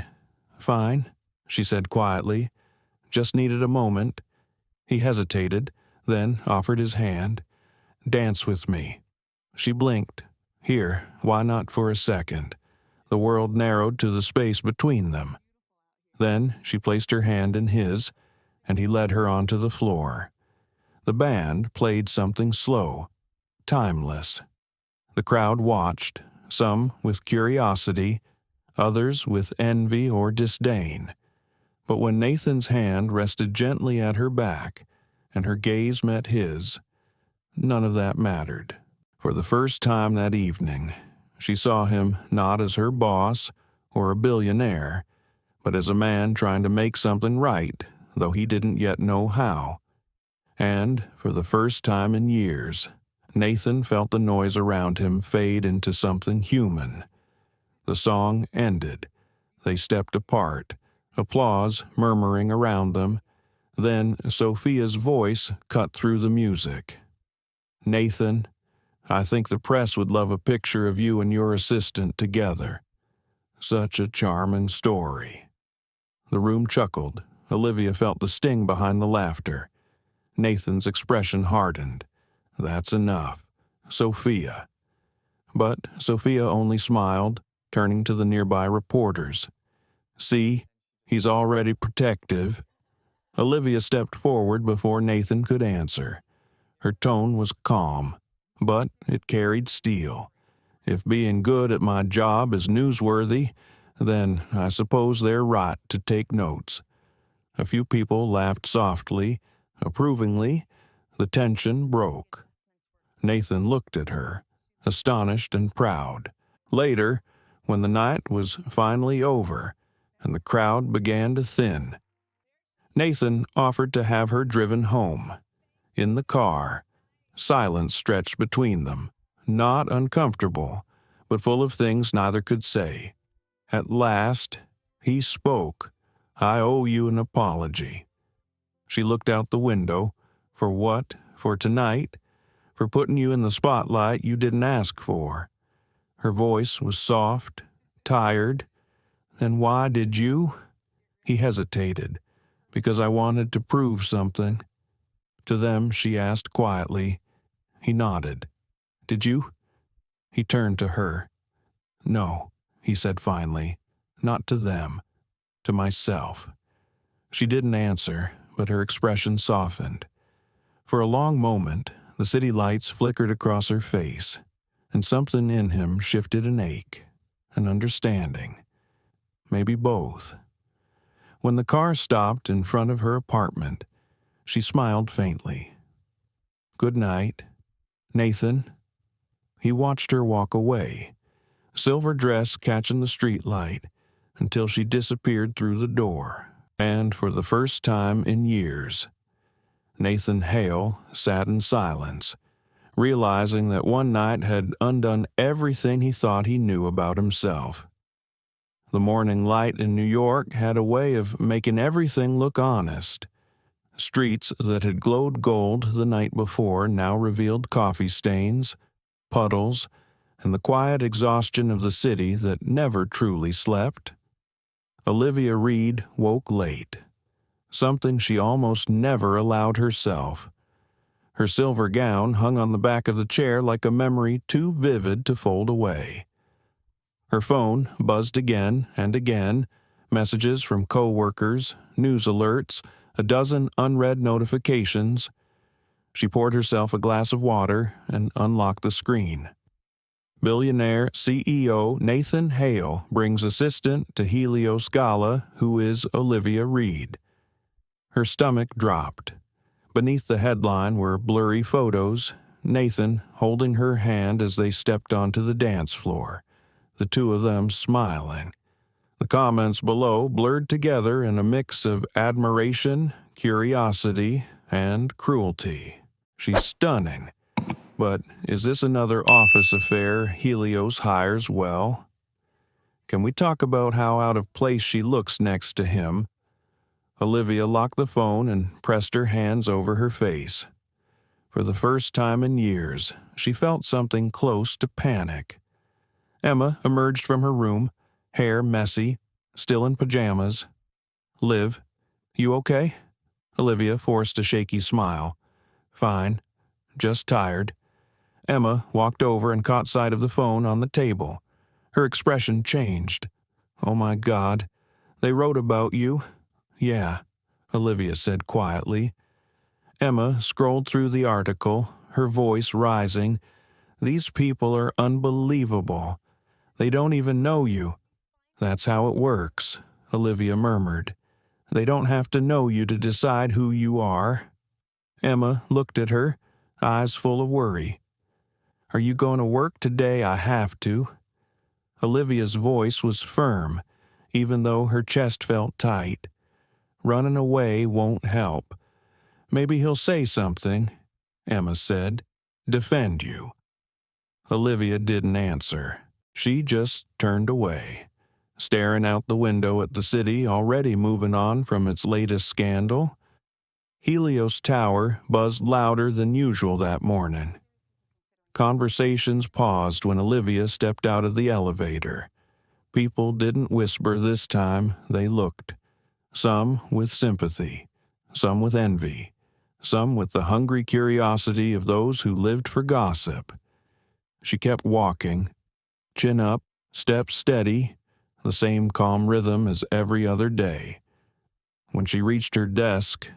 "Fine," she said quietly. "Just needed a moment." He hesitated, then offered his hand. "Dance with me." She blinked. Here, why not for a second? The world narrowed to the space between them. Then she placed her hand in his, and he led her onto the floor. The band played something slow, timeless. The crowd watched, some with curiosity, others with envy or disdain. But when Nathan's hand rested gently at her back, and her gaze met his, none of that mattered. For the first time that evening, she saw him not as her boss or a billionaire, but as a man trying to make something right, though he didn't yet know how. And, for the first time in years, Nathan felt the noise around him fade into something human. The song ended. They stepped apart, applause murmuring around them. Then Sophia's voice cut through the music. "Nathan, I think the press would love a picture of you and your assistant together. Such a charming story." The room chuckled. Olivia felt the sting behind the laughter. Nathan's expression hardened. "That's enough. Sophia." But Sophia only smiled, turning to the nearby reporters. "See, he's already protective." Olivia stepped forward before Nathan could answer. Her tone was calm, but it carried steel. "If being good at my job is newsworthy, then I suppose they're right to take notes." A few people laughed softly, approvingly. The tension broke. Nathan looked at her, astonished and proud. Later, when the night was finally over and the crowd began to thin, Nathan offered to have her driven home. In the car, silence stretched between them, not uncomfortable, but full of things neither could say. At last, he spoke. "I owe you an apology." She looked out the window. "For what? For tonight? For putting you in the spotlight you didn't ask for." Her voice was soft, tired. "Then why did you?" He hesitated. "Because I wanted to prove something." "To them?" she asked quietly. He nodded. "Did you?" He turned to her. "No," he said finally. "Not to them. To myself." She didn't answer, but her expression softened. For a long moment, the city lights flickered across her face, and something in him shifted an ache, an understanding. Maybe both. When the car stopped in front of her apartment, she smiled faintly. "Good night, Nathan." He watched her walk away, silver dress catching the streetlight, until she disappeared through the door. And for the first time in years, Nathan Hale sat in silence, realizing that one night had undone everything he thought he knew about himself. The morning light in New York had a way of making everything look honest. Streets that had glowed gold the night before now revealed coffee stains, puddles, and the quiet exhaustion of the city that never truly slept. Olivia Reed woke late, something she almost never allowed herself. Her silver gown hung on the back of the chair like a memory too vivid to fold away. Her phone buzzed again and again, messages from co-workers, news alerts, a dozen unread notifications. She poured herself a glass of water and unlocked the screen. Billionaire CEO Nathan Hale brings assistant to Helios Gala, who is Olivia Reed. Her stomach dropped. Beneath the headline were blurry photos, Nathan holding her hand as they stepped onto the dance floor, the two of them smiling. The comments below blurred together in a mix of admiration, curiosity, and cruelty. "She's stunning. But is this another office affair Helios hires well?" Can we talk about how out of place she looks next to him? Olivia locked the phone and pressed her hands over her face. For the first time in years, she felt something close to panic. Emma emerged from her room, hair messy, still in pajamas. "Liv, you okay?" Olivia forced a shaky smile. "Fine. Just tired." Emma walked over and caught sight of the phone on the table. Her expression changed. "Oh my God. They wrote about you." "Yeah," Olivia said quietly. Emma scrolled through the article, her voice rising. "These people are unbelievable. They don't even know you." "That's how it works," Olivia murmured. "They don't have to know you to decide who you are." Emma looked at her, eyes full of worry. "Are you going to work today? I have to." Olivia's voice was firm, even though her chest felt tight. "Running away won't help. Maybe he'll say something," Emma said. "Defend you." Olivia didn't answer. She just turned away, staring out the window at the city already moving on from its latest scandal. Helios Tower buzzed louder than usual that morning. Conversations paused when Olivia stepped out of the elevator. People didn't whisper this time, they looked. Some with sympathy, some with envy, some with the hungry curiosity of those who lived for gossip. She kept walking, chin up, steps steady, the same calm rhythm as every other day. When she reached her desk,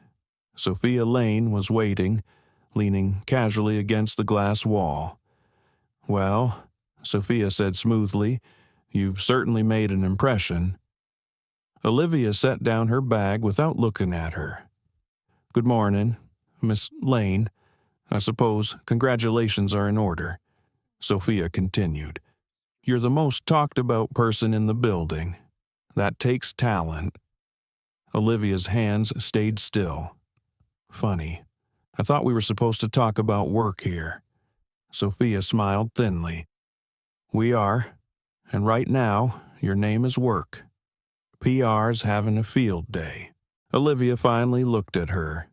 Sophia Lane was waiting, leaning casually against the glass wall. "Well," Sophia said smoothly, "you've certainly made an impression." Olivia set down her bag without looking at her. "Good morning, Miss Lane. I suppose congratulations are in order." Sophia continued. "You're the most talked about person in the building. That takes talent." Olivia's hands stayed still. "Funny. I thought we were supposed to talk about work here." Sophia smiled thinly. "We are. And right now, your name is work. PR's having a field day." Olivia finally looked at her.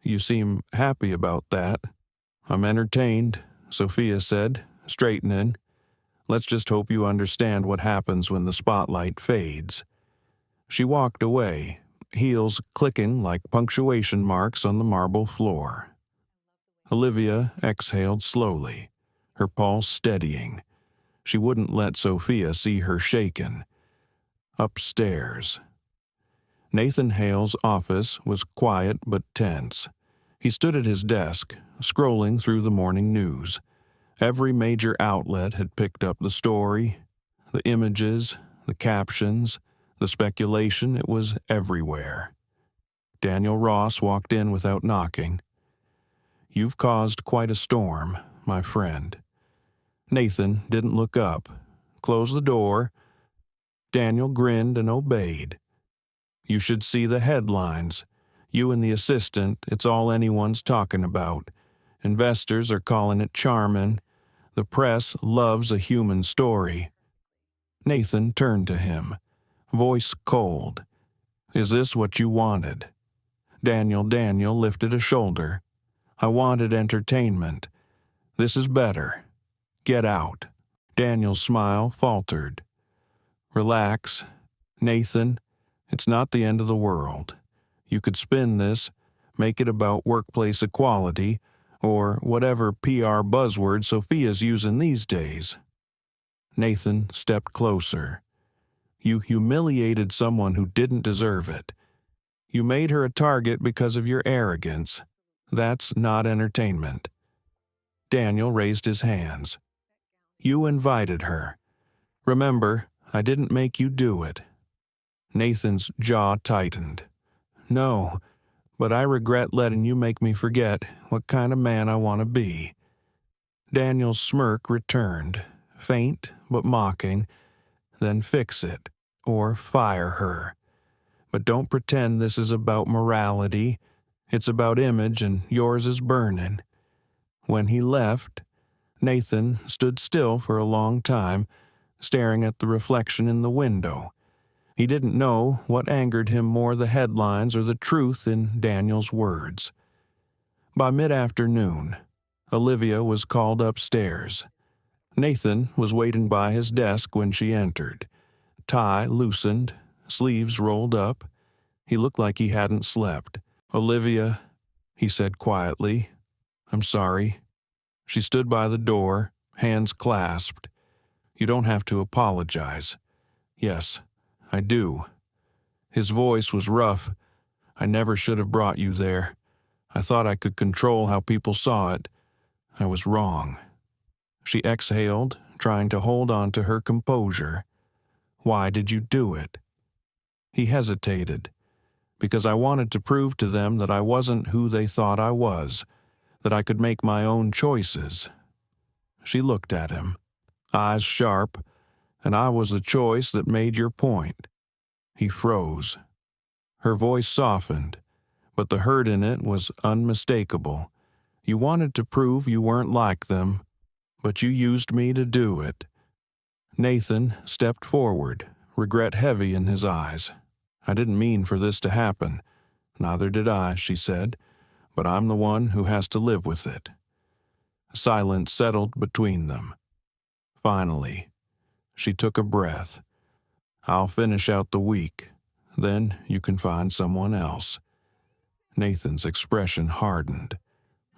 "You seem happy about that." "I'm entertained," Sophia said, straightening. "Let's just hope you understand what happens when the spotlight fades." She walked away, heels clicking like punctuation marks on the marble floor. Olivia exhaled slowly, her pulse steadying. She wouldn't let Sophia see her shaken. Upstairs. Nathan Hale's office was quiet but tense. He stood at his desk, scrolling through the morning news. Every major outlet had picked up the story. The images, the captions, the speculation, it was everywhere. Daniel Ross walked in without knocking. "You've caused quite a storm, my friend." Nathan didn't look up. "Close the door." Daniel grinned and obeyed. "You should see the headlines. You and the assistant, it's all anyone's talking about. Investors are calling it charming. The press loves a human story." Nathan turned to him, voice cold. "Is this what you wanted?" Daniel lifted a shoulder. "I wanted entertainment. This is better. Get out." Daniel's smile faltered. "Relax, Nathan. It's not the end of the world. You could spin this, make it about workplace equality, or whatever PR buzzword Sophia's using these days." Nathan stepped closer. "You humiliated someone who didn't deserve it. You made her a target because of your arrogance. That's not entertainment." Daniel raised his hands. "You invited her. Remember, I didn't make you do it." Nathan's jaw tightened. "No, but I regret letting you make me forget what kind of man I want to be." Daniel's smirk returned, faint but mocking. "Then fix it, or fire her. But don't pretend this is about morality. It's about image, and yours is burning." When he left, Nathan stood still for a long time, staring at the reflection in the window. He didn't know what angered him more, the headlines or the truth in Daniel's words. By mid-afternoon, Olivia was called upstairs. Nathan was waiting by his desk when she entered. Tie loosened, sleeves rolled up. He looked like he hadn't slept. "Olivia," he said quietly, "I'm sorry." She stood by the door, hands clasped. "You don't have to apologize." "Yes, I do." His voice was rough. "I never should have brought you there. I thought I could control how people saw it. I was wrong." She exhaled, trying to hold on to her composure. "Why did you do it?" He hesitated. "Because I wanted to prove to them that I wasn't who they thought I was, that I could make my own choices." She looked at him, eyes sharp, "And I was the choice that made your point." He froze. Her voice softened, but the hurt in it was unmistakable. "You wanted to prove you weren't like them, but you used me to do it." Nathan stepped forward, regret heavy in his eyes. "I didn't mean for this to happen." "Neither did I," she said, "but I'm the one who has to live with it." Silence settled between them. Finally, she took a breath. "I'll finish out the week. Then you can find someone else." Nathan's expression hardened.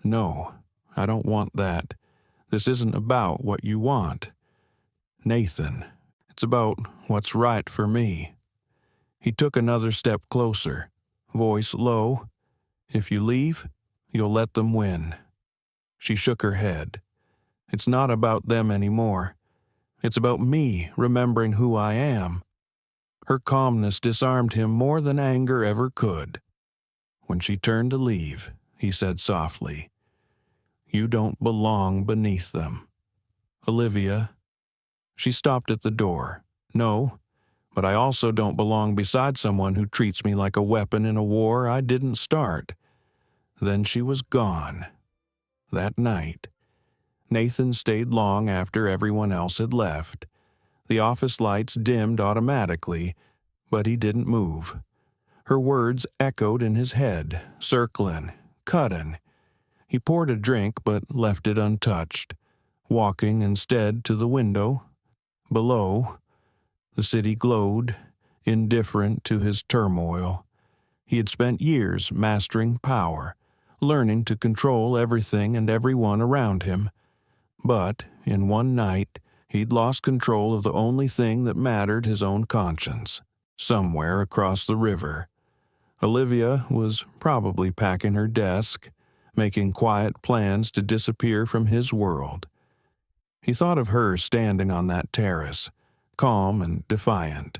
"No, I don't want that. This isn't about what you want, Nathan. It's about what's right for me." He took another step closer, voice low. "If you leave, you'll let them win." She shook her head. "It's not about them anymore. It's about me remembering who I am." Her calmness disarmed him more than anger ever could. When she turned to leave, he said softly, "You don't belong beneath them." "Olivia." She stopped at the door. "No, but I also don't belong beside someone who treats me like a weapon in a war I didn't start." Then she was gone. That night, Nathan stayed long after everyone else had left. The office lights dimmed automatically, but he didn't move. Her words echoed in his head, circling, cutting. He poured a drink but left it untouched, walking instead to the window. Below, the city glowed, indifferent to his turmoil. He had spent years mastering power, learning to control everything and everyone around him. But, in one night, he'd lost control of the only thing that mattered, his own conscience. Somewhere across the river, Olivia was probably packing her desk, making quiet plans to disappear from his world. He thought of her standing on that terrace, calm and defiant,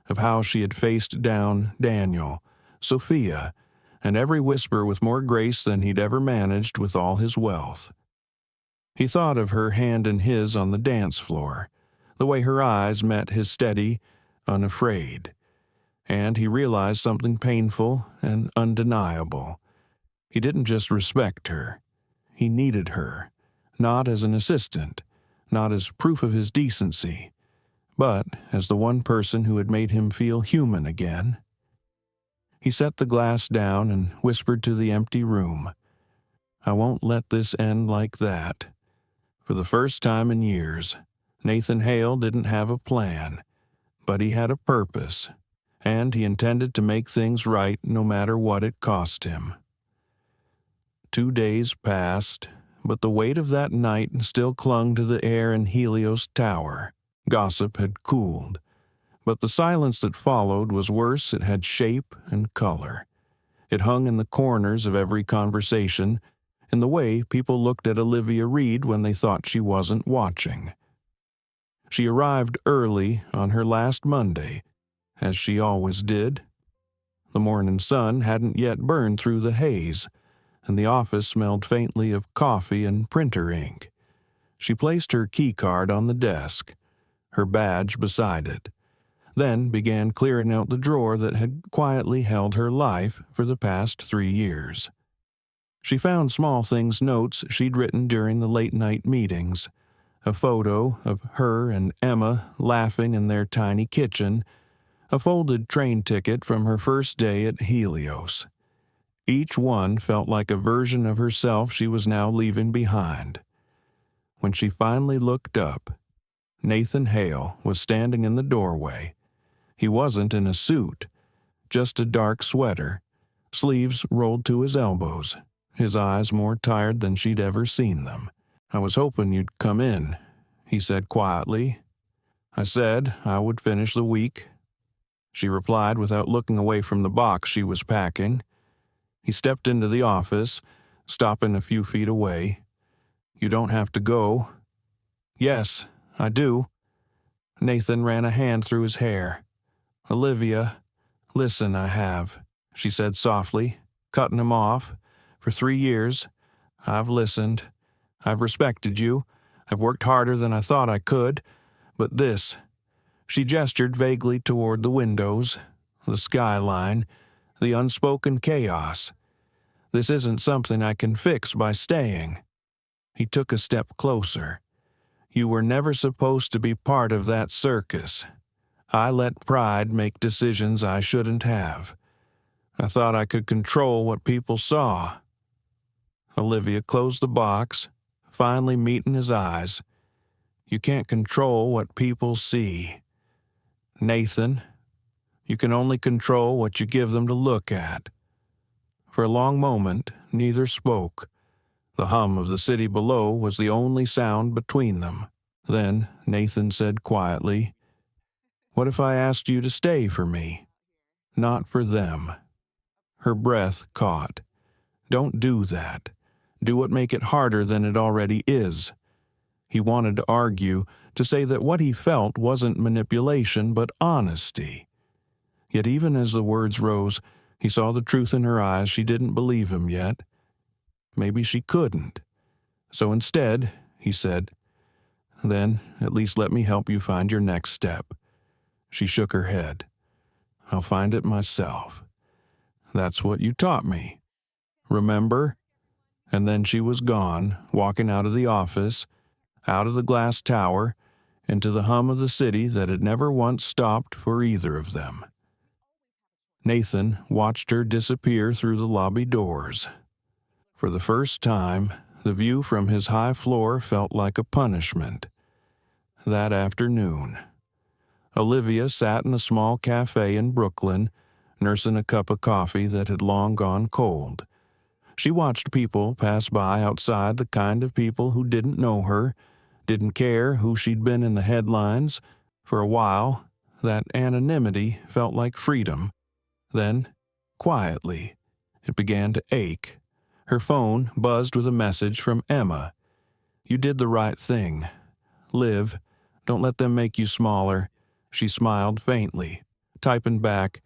of how she had faced down Daniel, Sophia, and every whisper with more grace than he'd ever managed with all his wealth. He thought of her hand in his on the dance floor, the way her eyes met his steady, unafraid. And he realized something painful and undeniable. He didn't just respect her. He needed her, not as an assistant, not as proof of his decency, but as the one person who had made him feel human again. He set the glass down and whispered to the empty room, "I won't let this end like that." For the first time in years, Nathan Hale didn't have a plan, but he had a purpose, and he intended to make things right no matter what it cost him. 2 days passed, but the weight of that night still clung to the air in Helios Tower. Gossip had cooled, but the silence that followed was worse. It had shape and color. It hung in the corners of every conversation, in the way people looked at Olivia Reed when they thought she wasn't watching. She arrived early on her last Monday, as she always did. The morning sun hadn't yet burned through the haze, and the office smelled faintly of coffee and printer ink. She placed her key card on the desk, her badge beside it, then began clearing out the drawer that had quietly held her life for the past 3 years. She found small things, notes she'd written during the late-night meetings, a photo of her and Emma laughing in their tiny kitchen, a folded train ticket from her first day at Helios. Each one felt like a version of herself she was now leaving behind. When she finally looked up, Nathan Hale was standing in the doorway. He wasn't in a suit, just a dark sweater, sleeves rolled to his elbows, his eyes more tired than she'd ever seen them. "I was hoping you'd come in," he said quietly. "I said I would finish the week," she replied without looking away from the box she was packing. He stepped into the office, stopping a few feet away. "You don't have to go." "Yes, I do." Nathan ran a hand through his hair. "Olivia, listen, I have," she said softly, cutting him off. "For 3 years, I've listened. I've respected you. I've worked harder than I thought I could. But this," she gestured vaguely toward the windows, the skyline, the unspoken chaos. "This isn't something I can fix by staying." He took a step closer. "You were never supposed to be part of that circus. I let pride make decisions I shouldn't have. I thought I could control what people saw." Olivia closed the box, finally meeting his eyes. "You can't control what people see, Nathan. You can only control what you give them to look at." For a long moment, neither spoke. The hum of the city below was the only sound between them. Then Nathan said quietly, "What if I asked you to stay for me? Not for them." Her breath caught. "Don't do that. Do it make it harder than it already is." He wanted to argue, to say that what he felt wasn't manipulation but honesty. Yet even as the words rose, he saw the truth in her eyes. She didn't believe him yet. Maybe she couldn't. So instead, he said, "Then at least let me help you find your next step." She shook her head. "I'll find it myself. That's what you taught me. Remember?" And then she was gone, walking out of the office, out of the glass tower, into the hum of the city that had never once stopped for either of them. Nathan watched her disappear through the lobby doors. For the first time, the view from his high floor felt like a punishment. That afternoon, Olivia sat in a small cafe in Brooklyn, nursing a cup of coffee that had long gone cold. She watched people pass by outside, the kind of people who didn't know her, didn't care who she'd been in the headlines. For a while, that anonymity felt like freedom. Then, quietly, it began to ache. Her phone buzzed with a message from Emma. "You did the right thing. Liv, don't let them make you smaller." She smiled faintly, typing back,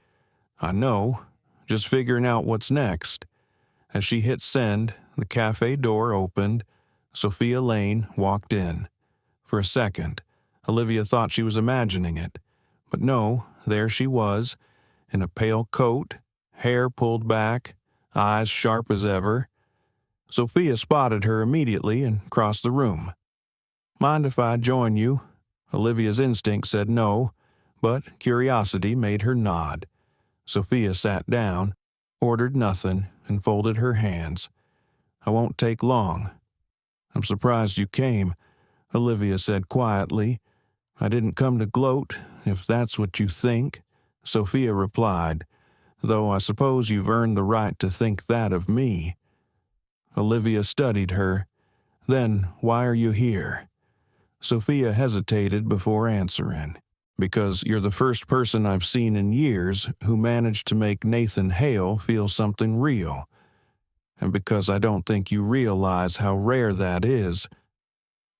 "I know, just figuring out what's next." As she hit send, the cafe door opened. Sophia Lane walked in. For a second, Olivia thought she was imagining it. But no, there she was, in a pale coat, hair pulled back, eyes sharp as ever. Sophia spotted her immediately and crossed the room. "Mind if I join you?" Olivia's instinct said no, but curiosity made her nod. Sophia sat down, ordered nothing, and folded her hands. "I won't take long." "I'm surprised you came," Olivia said quietly. "I didn't come to gloat, if that's what you think," Sophia replied, "though I suppose you've earned the right to think that of me." Olivia studied her. "Then why are you here?" Sophia hesitated before answering. "Because you're the first person I've seen in years who managed to make Nathan Hale feel something real. And because I don't think you realize how rare that is."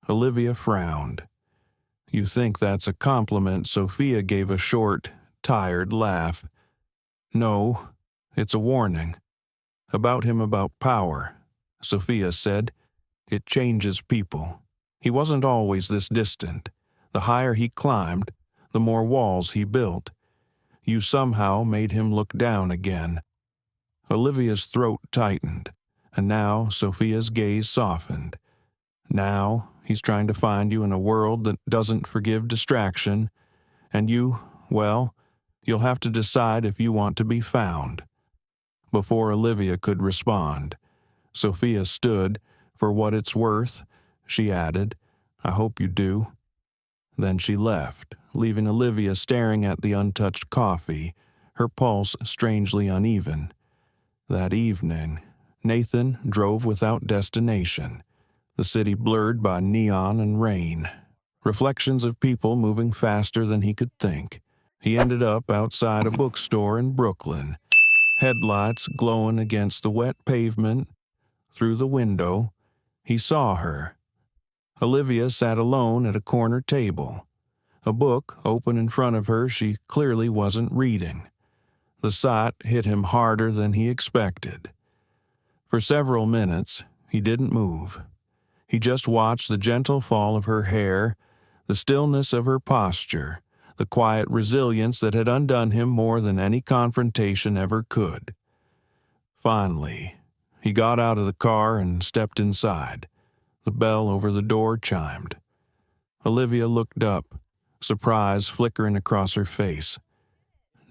Olivia frowned. "You think that's a compliment?" Sophia gave a short, tired laugh. "No, it's a warning. About him, about power," Sophia said. "It changes people. He wasn't always this distant. The higher he climbed, the more walls he built. You somehow made him look down again." Olivia's throat tightened, and now Sophia's gaze softened. Now He's trying to find you in a world that doesn't forgive distraction, and you, well, you'll have to decide if you want to be found." Before Olivia could respond, Sophia stood. "For what it's worth," she added, "I hope you do." Then she left, leaving Olivia staring at the untouched coffee, her pulse strangely uneven. That evening, Nathan drove without destination, the city blurred by neon and rain, reflections of people moving faster than he could think. He ended up outside a bookstore in Brooklyn, headlights glowing against the wet pavement. Through the window, he saw her. Olivia sat alone at a corner table, a book open in front of her she clearly wasn't reading. The sight hit him harder than he expected. For several minutes, he didn't move. He just watched the gentle fall of her hair, the stillness of her posture, the quiet resilience that had undone him more than any confrontation ever could. Finally, he got out of the car and stepped inside. The bell over the door chimed. Olivia looked up, surprise flickering across her face.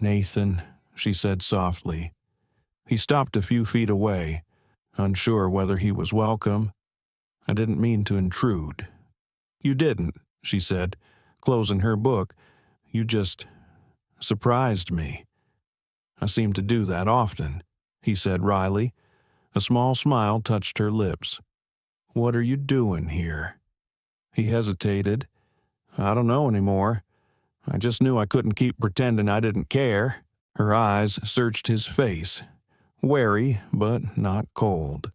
"Nathan," she said softly. He stopped a few feet away, unsure whether he was welcome. "I didn't mean to intrude." "You didn't," she said, closing her book. "You just surprised me." "I seem to do that often," he said wryly. A small smile touched her lips. "What are you doing here?" He hesitated. "I don't know anymore. I just knew I couldn't keep pretending I didn't care." Her eyes searched his face, wary but not cold.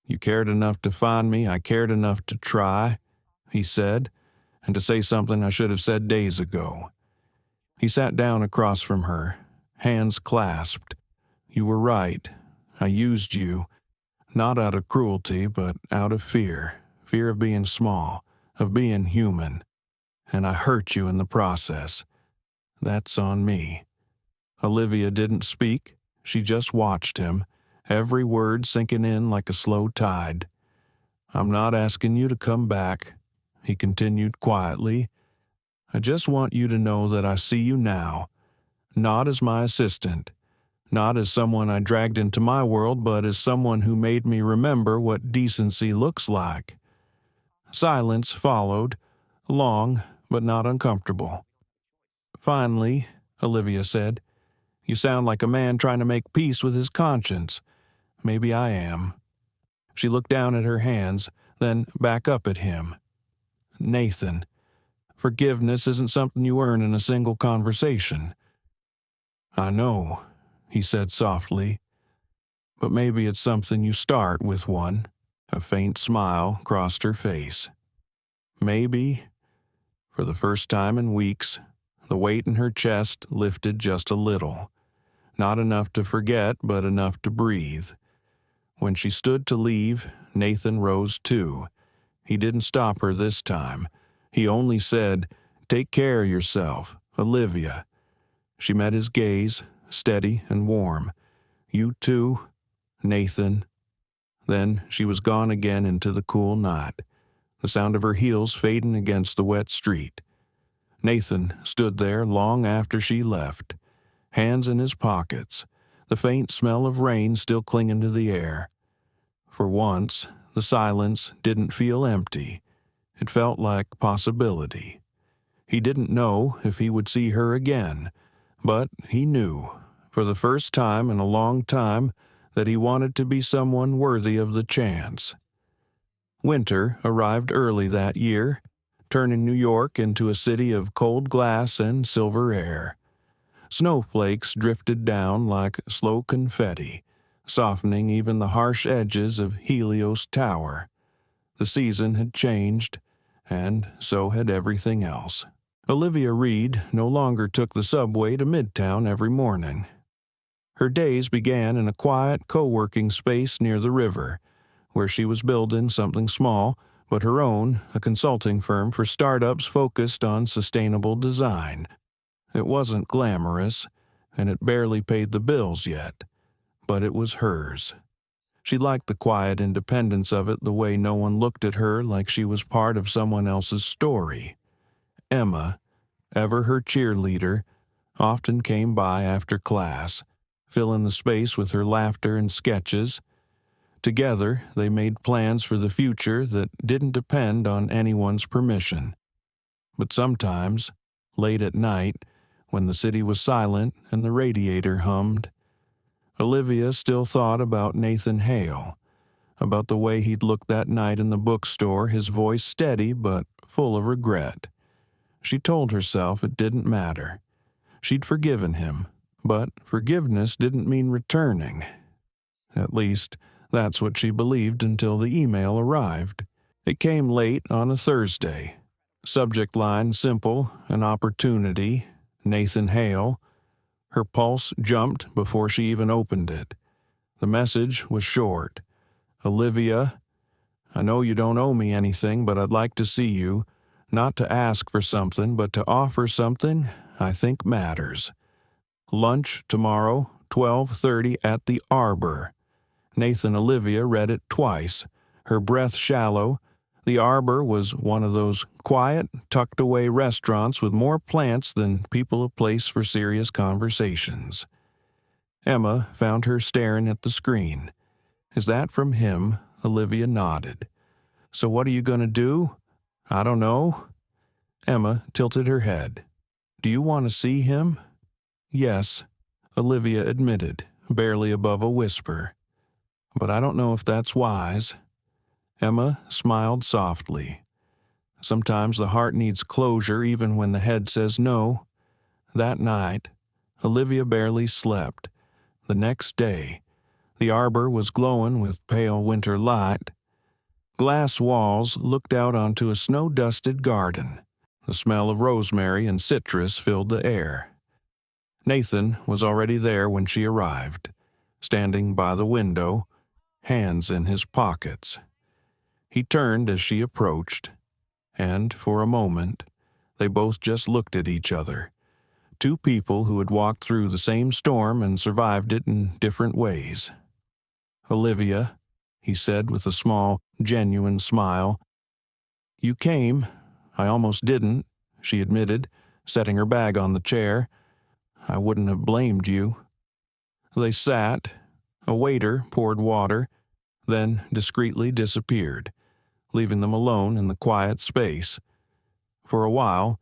"You cared enough to find me, I cared enough to try," he said, "and to say something I should have said days ago." He sat down across from her, hands clasped. "You were right. I used you, not out of cruelty, but out of fear of being small, of being human. And I hurt you in the process. That's on me." Olivia didn't speak. She just watched him, every word sinking in like a slow tide. "I'm not asking you to come back," he continued quietly. "I just want you to know that I see you now, not as my assistant, not as someone I dragged into my world, but as someone who made me remember what decency looks like." Silence followed, long but not uncomfortable. "Finally," Olivia said, "you sound like a man trying to make peace with his conscience. Maybe I am." She looked down at her hands, then back up at him. "Nathan, forgiveness isn't something you earn in a single conversation." "I know," he said softly, "but maybe it's something you start with one." A faint smile crossed her face. Maybe. For the first time in weeks, the weight in her chest lifted just a little. Not enough to forget, but enough to breathe. When she stood to leave, Nathan rose too. He didn't stop her this time. He only said, "Take care of yourself, Olivia." She met his gaze, steady and warm. "You too, Nathan." Then she was gone again into the cool night, the sound of her heels fading against the wet street. Nathan stood there long after she left, hands in his pockets, the faint smell of rain still clinging to the air. For once, the silence didn't feel empty. It felt like possibility. He didn't know if he would see her again, but he knew, for the first time in a long time, that he wanted to be someone worthy of the chance. Winter arrived early that year, turning New York into a city of cold glass and silver air. Snowflakes drifted down like slow confetti, softening even the harsh edges of Helios Tower. The season had changed, and so had everything else. Olivia Reed no longer took the subway to Midtown every morning. Her days began in a quiet co-working space near the river, where she was building something small, but her own, a consulting firm for startups focused on sustainable design. It wasn't glamorous, and it barely paid the bills yet, but it was hers. She liked the quiet independence of it, the way no one looked at her like she was part of someone else's story. Emma, ever her cheerleader, often came by after class, filling the space with her laughter and sketches. Together, they made plans for the future that didn't depend on anyone's permission. But sometimes, late at night, when the city was silent and the radiator hummed, Olivia still thought about Nathan Hale, about the way he'd looked that night in the bookstore, his voice steady but full of regret. She told herself it didn't matter. She'd forgiven him, but forgiveness didn't mean returning. At least, that's what she believed until the email arrived. It came late on a Thursday. Subject line simple, an opportunity, Nathan Hale. Her pulse jumped before she even opened it. The message was short. Olivia, I know you don't owe me anything, but I'd like to see you, not to ask for something, but to offer something I think matters. Lunch tomorrow, 12:30 at the Arbor. Nathan Olivia read it twice, her breath shallow. The Arbor was one of those quiet, tucked-away restaurants with more plants than people a place for serious conversations. Emma found her staring at the screen. Is that from him? Olivia nodded. So what are you going to do? I don't know. Emma tilted her head. Do you want to see him? Yes, Olivia admitted, barely above a whisper. But I don't know if that's wise. Emma smiled softly. Sometimes the heart needs closure even when the head says no. That night, Olivia barely slept. The next day, the arbor was glowing with pale winter light. Glass walls looked out onto a snow-dusted garden. The smell of rosemary and citrus filled the air. Nathan was already there when she arrived, standing by the window, hands in his pockets. He turned as she approached, and for a moment, they both just looked at each other. Two people who had walked through the same storm and survived it in different ways. Olivia, he said with a small, genuine smile. You came. I almost didn't, she admitted, setting her bag on the chair. I wouldn't have blamed you. They sat. A waiter poured water, then discreetly disappeared, leaving them alone in the quiet space. For a while,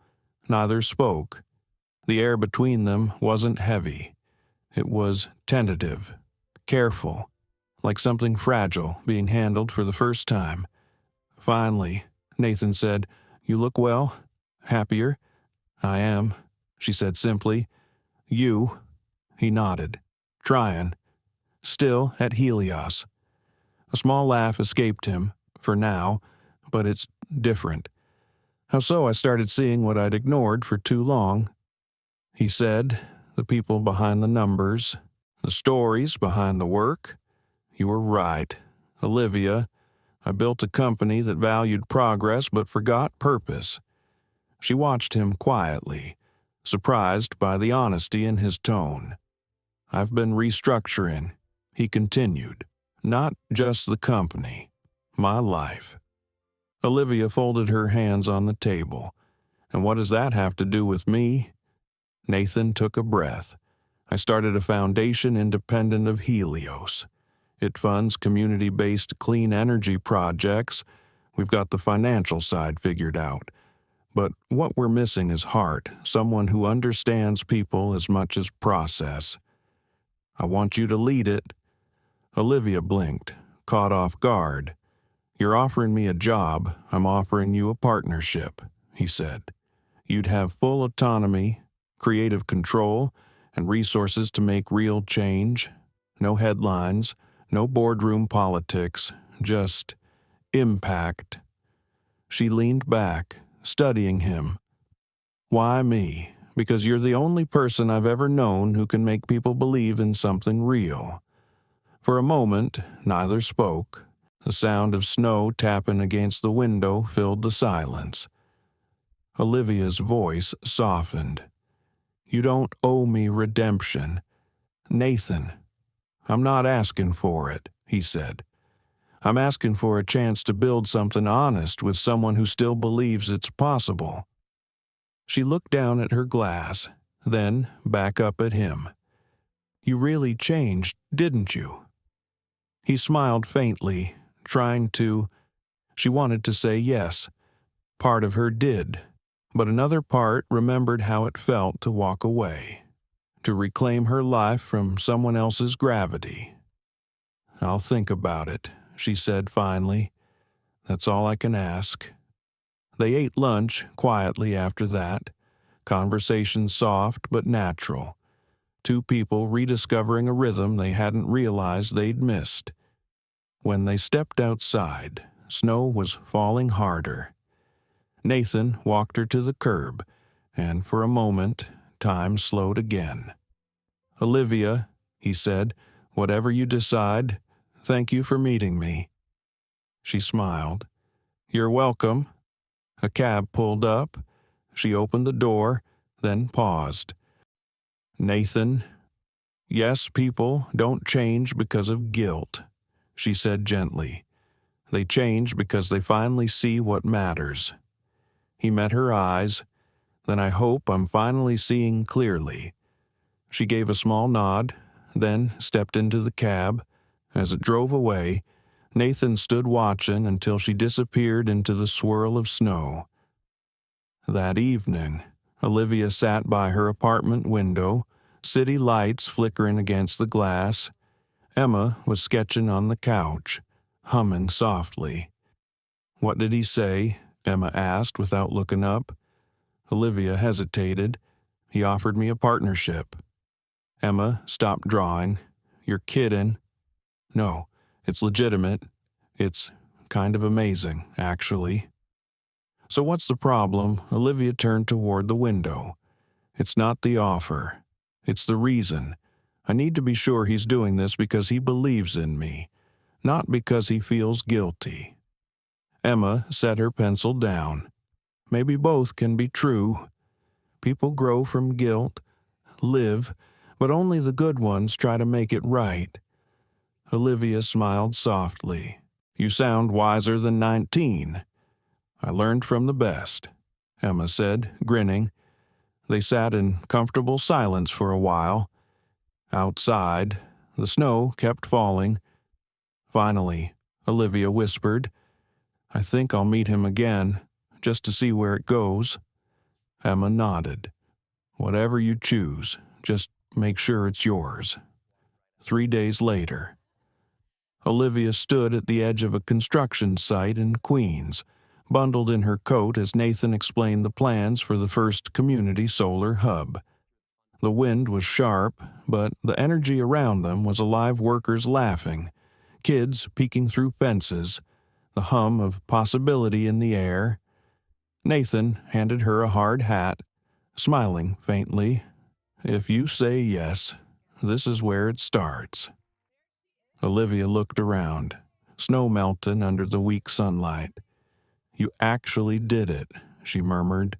neither spoke. The air between them wasn't heavy. It was tentative, careful, like something fragile being handled for the first time. Finally, Nathan said, You look well? Happier? I am, she said simply. You? He nodded. Trying. Still at Helios. A small laugh escaped him, for now, but it's different. How so? I started seeing what I'd ignored for too long. He said, the people behind the numbers, the stories behind the work. You were right, Olivia. I built a company that valued progress but forgot purpose. She watched him quietly, surprised by the honesty in his tone. I've been restructuring, he continued. Not just the company, my life. Olivia folded her hands on the table. And what does that have to do with me? Nathan took a breath. I started a foundation independent of Helios. It funds community-based clean energy projects. We've got the financial side figured out. But what we're missing is heart, someone who understands people as much as process. I want you to lead it. Olivia blinked, caught off guard. You're offering me a job, I'm offering you a partnership, he said. You'd have full autonomy, creative control, and resources to make real change. No headlines, no boardroom politics, just impact. She leaned back, studying him. Why me? Because you're the only person I've ever known who can make people believe in something real. For a moment, neither spoke. The sound of snow tapping against the window filled the silence. Olivia's voice softened. You don't owe me redemption. Nathan, I'm not asking for it, he said. "I'm asking for a chance to build something honest with someone who still believes it's possible." She looked down at her glass, then back up at him. "You really changed, didn't you?" He smiled faintly, trying to. She wanted to say yes. Part of her did, but another part remembered how it felt to walk away, to reclaim her life from someone else's gravity. "I'll think about it," she said finally. "That's all I can ask." They ate lunch quietly after that, conversation soft but natural. Two people rediscovering a rhythm they hadn't realized they'd missed. When they stepped outside, snow was falling harder. Nathan walked her to the curb, and for a moment, time slowed again. "Olivia," he said, "whatever you decide, thank you for meeting me." She smiled. "You're welcome." A cab pulled up. She opened the door, then paused. "Nathan, yes, people don't change because of guilt," she said gently. "They change because they finally see what matters." He met her eyes. "Then I hope I'm finally seeing clearly." She gave a small nod, then stepped into the cab. As it drove away, Nathan stood watching until she disappeared into the swirl of snow. That evening, Olivia sat by her apartment window, city lights flickering against the glass. Emma was sketching on the couch, humming softly. "What did he say?" Emma asked without looking up. Olivia hesitated. "He offered me a partnership." Emma stopped drawing. "You're kidding." "No, it's legitimate. It's kind of amazing, actually." "So what's the problem?" Olivia turned toward the window. "It's not the offer. It's the reason. I need to be sure he's doing this because he believes in me, not because he feels guilty." Emma set her pencil down. "Maybe both can be true. People grow from guilt, live, but only the good ones try to make it right." Olivia smiled softly. "You sound wiser than 19. I learned from the best," Emma said, grinning. They sat in comfortable silence for a while. Outside, the snow kept falling. Finally, Olivia whispered, "I think I'll meet him again, just to see where it goes." Emma nodded. "Whatever you choose, just make sure it's yours." 3 days later, Olivia stood at the edge of a construction site in Queens, bundled in her coat as Nathan explained the plans for the first community solar hub. The wind was sharp, but the energy around them was alive, workers laughing, kids peeking through fences, the hum of possibility in the air. Nathan handed her a hard hat, smiling faintly. "If you say yes, this is where it starts." Olivia looked around, snow melting under the weak sunlight. "You actually did it," she murmured.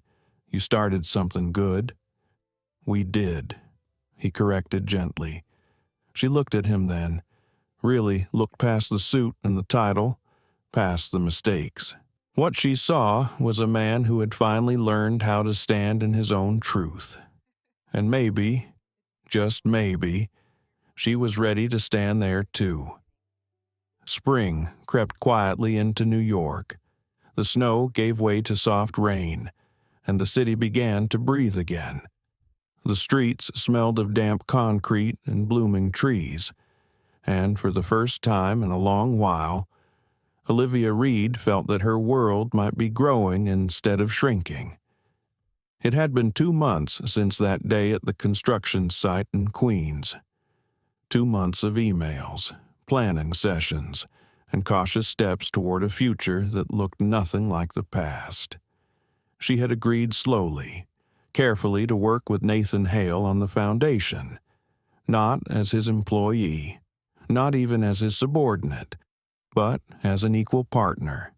"You started something good." "We did," he corrected gently. She looked at him then, really looked past the suit and the title, past the mistakes. What she saw was a man who had finally learned how to stand in his own truth. And maybe, just maybe, she was ready to stand there too. Spring crept quietly into New York. The snow gave way to soft rain, and the city began to breathe again. The streets smelled of damp concrete and blooming trees, and for the first time in a long while, Olivia Reed felt that her world might be growing instead of shrinking. It had been 2 months since that day at the construction site in Queens. 2 months of emails, planning sessions, and cautious steps toward a future that looked nothing like the past. She had agreed slowly, carefully to work with Nathan Hale on the foundation, not as his employee, not even as his subordinate, but as an equal partner.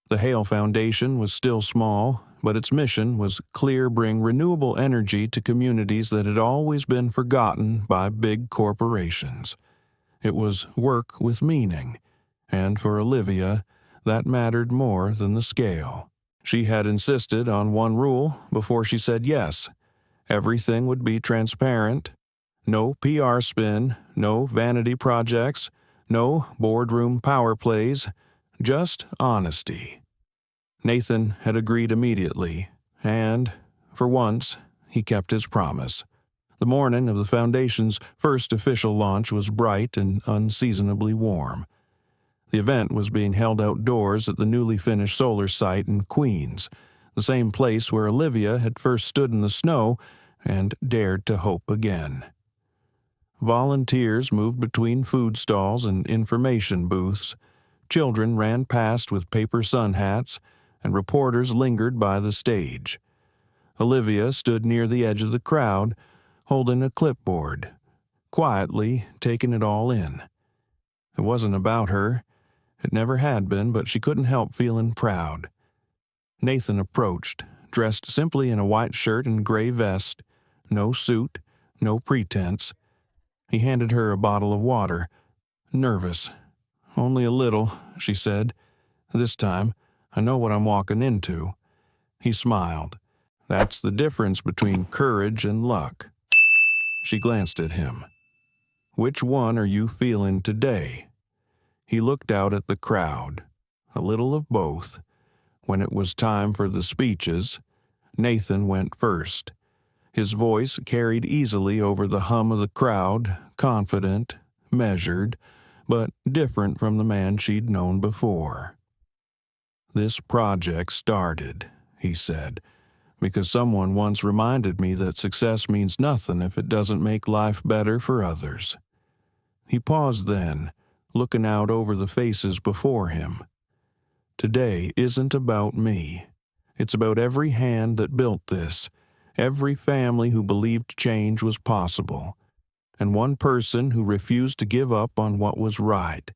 The Hale Foundation was still small, but its mission was clear: bring renewable energy to communities that had always been forgotten by big corporations. It was work with meaning, and for Olivia, that mattered more than the scale. She had insisted on one rule before she said yes. Everything would be transparent. No PR spin, no vanity projects, no boardroom power plays, just honesty. Nathan had agreed immediately, and, for once, he kept his promise. The morning of the Foundation's first official launch was bright and unseasonably warm. The event was being held outdoors at the newly finished solar site in Queens, the same place where Olivia had first stood in the snow and dared to hope again. Volunteers moved between food stalls and information booths. Children ran past with paper sun hats, and reporters lingered by the stage. Olivia stood near the edge of the crowd, holding a clipboard, quietly taking it all in. It wasn't about her. It never had been, but she couldn't help feeling proud. Nathan approached, dressed simply in a white shirt and gray vest, no suit, no pretense. He handed her a bottle of water. Nervous. "Only a little," she said. "This time, I know what I'm walking into." He smiled. "That's the difference between courage and luck." She glanced at him. "Which one are you feeling today?" He looked out at the crowd. A little of both. When it was time for the speeches, Nathan went first. His voice carried easily over the hum of the crowd, confident, measured, but different from the man she'd known before. "This project started," he said, "because someone once reminded me that success means nothing if it doesn't make life better for others." He paused then, looking out over the faces before him. "Today isn't about me. It's about every hand that built this, every family who believed change was possible, and one person who refused to give up on what was right,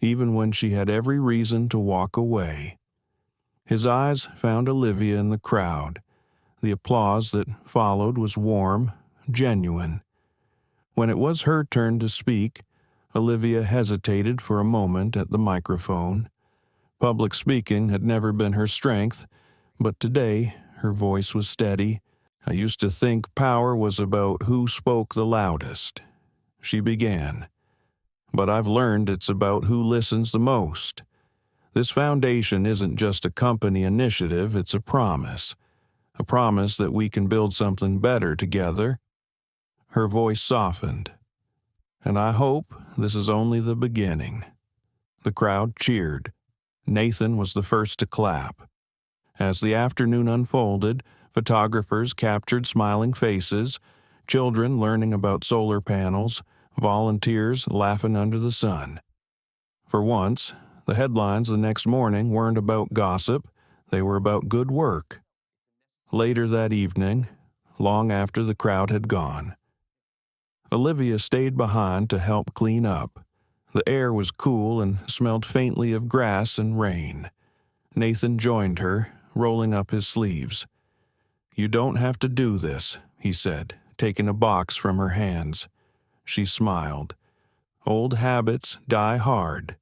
even when she had every reason to walk away." His eyes found Olivia in the crowd. The applause that followed was warm, genuine. When it was her turn to speak, Olivia hesitated for a moment at the microphone. Public speaking had never been her strength, but today her voice was steady. "I used to think power was about who spoke the loudest," she began. "But I've learned it's about who listens the most. This foundation isn't just a company initiative, it's a promise that we can build something better together." Her voice softened. "And I hope this is only the beginning." The crowd cheered. Nathan was the first to clap. As the afternoon unfolded, photographers captured smiling faces, children learning about solar panels, volunteers laughing under the sun. For once, the headlines the next morning weren't about gossip, they were about good work. Later that evening, long after the crowd had gone, Olivia stayed behind to help clean up. The air was cool and smelled faintly of grass and rain. Nathan joined her, rolling up his sleeves. "You don't have to do this," he said, taking a box from her hands. She smiled. Old habits die hard.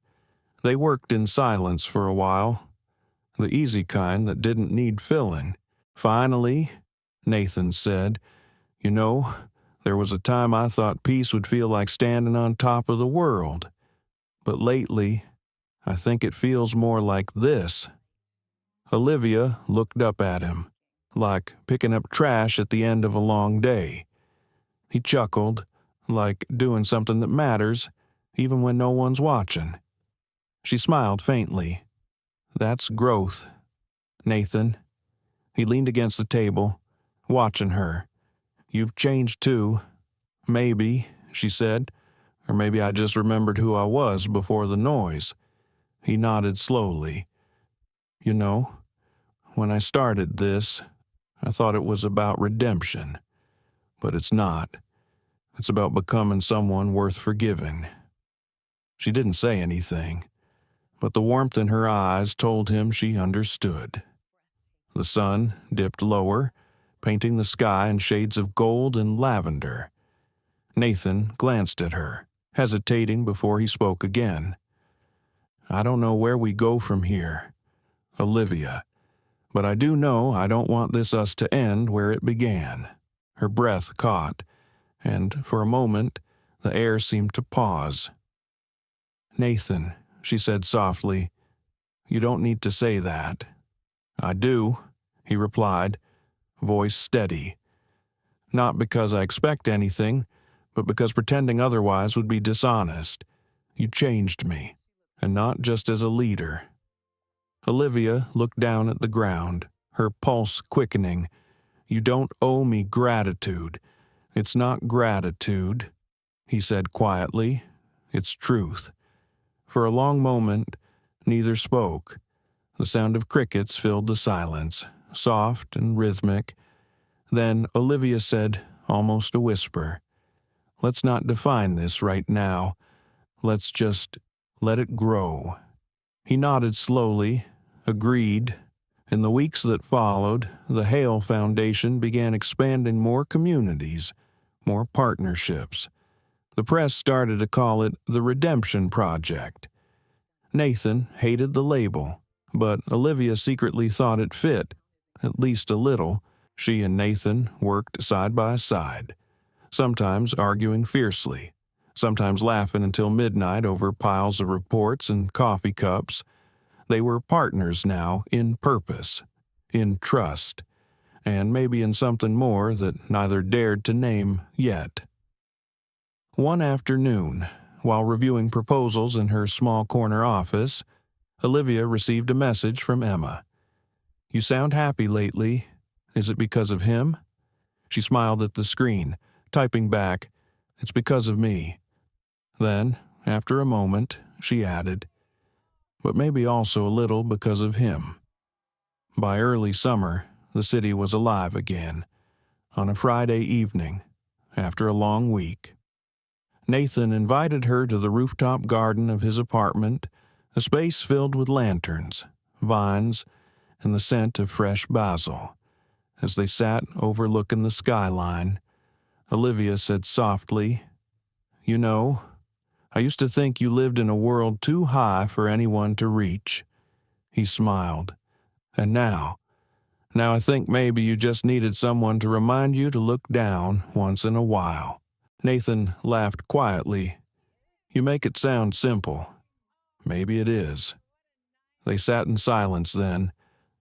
They worked in silence for a while, the easy kind that didn't need filling. "Finally," Nathan said, "you know, there was a time I thought peace would feel like standing on top of the world. But lately, I think it feels more like this." Olivia looked up at him, like picking up trash at the end of a long day. He chuckled, like doing something that matters, even when no one's watching. She smiled faintly. "That's growth, Nathan." He leaned against the table, watching her. "You've changed too. Maybe," she said, "or maybe I just remembered who I was before the noise." He nodded slowly. "You know, when I started this, I thought it was about redemption. But it's not. It's about becoming someone worth forgiving." She didn't say anything, but the warmth in her eyes told him she understood. The sun dipped lower, painting the sky in shades of gold and lavender. Nathan glanced at her. hesitating before he spoke again. "I don't know where we go from here, Olivia, but I do know I don't want this us to end where it began." Her breath caught, and for a moment the air seemed to pause. "Nathan," she said softly, "you don't need to say that." "I do," he replied, voice steady. "Not because I expect anything, but because pretending otherwise would be dishonest. You changed me, and not just as a leader." Olivia looked down at the ground, her pulse quickening. "You don't owe me gratitude. It's not gratitude," he said quietly. "It's truth." For a long moment, neither spoke. The sound of crickets filled the silence, soft and rhythmic. Then Olivia said, almost a whisper, "Let's not define this right now. Let's just let it grow." He nodded slowly, agreed. In the weeks that followed, the Hale Foundation began expanding more communities, more partnerships. The press started to call it the Redemption Project. Nathan hated the label, but Olivia secretly thought it fit, at least a little. She and Nathan worked side by side, sometimes arguing fiercely, sometimes laughing until midnight over piles of reports and coffee cups. They were partners now in purpose, in trust, and maybe in something more that neither dared to name yet. One afternoon, while reviewing proposals in her small corner office, Olivia received a message from Emma. "You sound happy lately. Is it because of him?" She smiled at the screen, typing back, "It's because of me." Then, after a moment, she added, "But maybe also a little because of him." By early summer, the city was alive again. On a Friday evening, after a long week, Nathan invited her to the rooftop garden of his apartment, a space filled with lanterns, vines, and the scent of fresh basil. As they sat overlooking the skyline, Olivia said softly, "You know, I used to think you lived in a world too high for anyone to reach." He smiled. "And now I think maybe you just needed someone to remind you to look down once in a while." Nathan laughed quietly. "You make it sound simple. Maybe it is." They sat in silence then,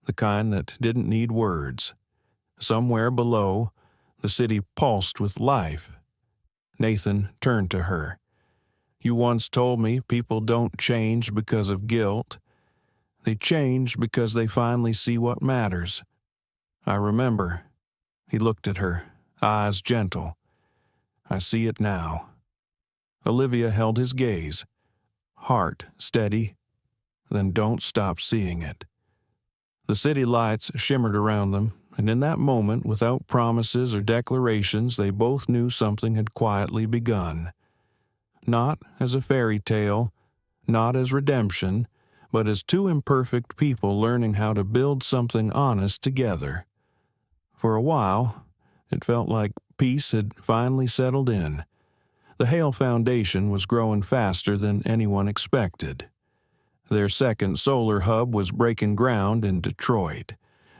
the kind that didn't need words. Somewhere below, the city pulsed with life. Nathan turned to her. "You once told me people don't change because of guilt. They change because they finally see what matters." "I remember." He looked at her, eyes gentle. "I see it now." Olivia held his gaze. "Heart steady, then don't stop seeing it." The city lights shimmered around them, and in that moment, without promises or declarations, they both knew something had quietly begun. Not as a fairy tale, not as redemption, but as two imperfect people learning how to build something honest together. For a while, it felt like peace had finally settled in. The Hale Foundation was growing faster than anyone expected. Their second solar hub was breaking ground in Detroit,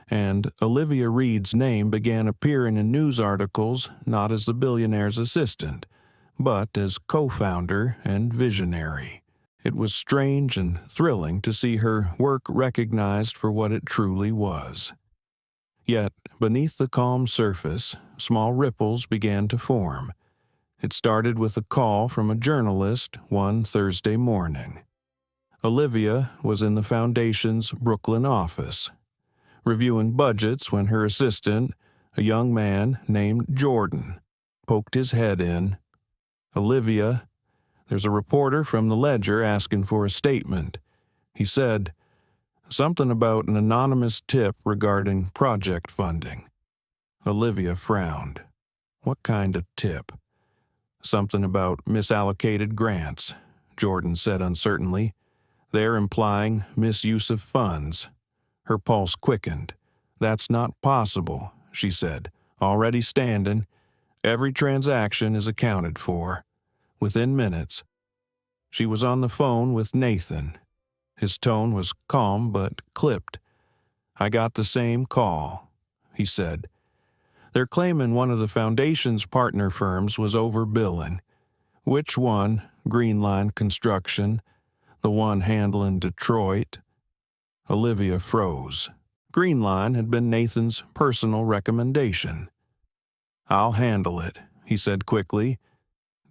and Olivia Reed's name began appearing in news articles not as the billionaire's assistant, but as co-founder and visionary. It was strange and thrilling to see her work recognized for what it truly was. Yet, beneath the calm surface, small ripples began to form. It started with a call from a journalist one Thursday morning. Olivia was in the Foundation's Brooklyn office, reviewing budgets when her assistant, a young man named Jordan, poked his head in. "Olivia, there's a reporter from the Ledger asking for a statement." He said, "Something about an anonymous tip regarding project funding." Olivia frowned. "What kind of tip?" "Something about misallocated grants," Jordan said uncertainly. "They're implying misuse of funds." Her pulse quickened. "That's not possible," she said, already standing. "Every transaction is accounted for." within minutes. She was on the phone with Nathan. His tone was calm but clipped. "I got the same call," he said. "They're claiming one of the foundation's partner firms was overbilling. Which one? Greenline Construction? The one handling Detroit?" Olivia froze. Greenline had been Nathan's personal recommendation. "I'll handle it," he said quickly.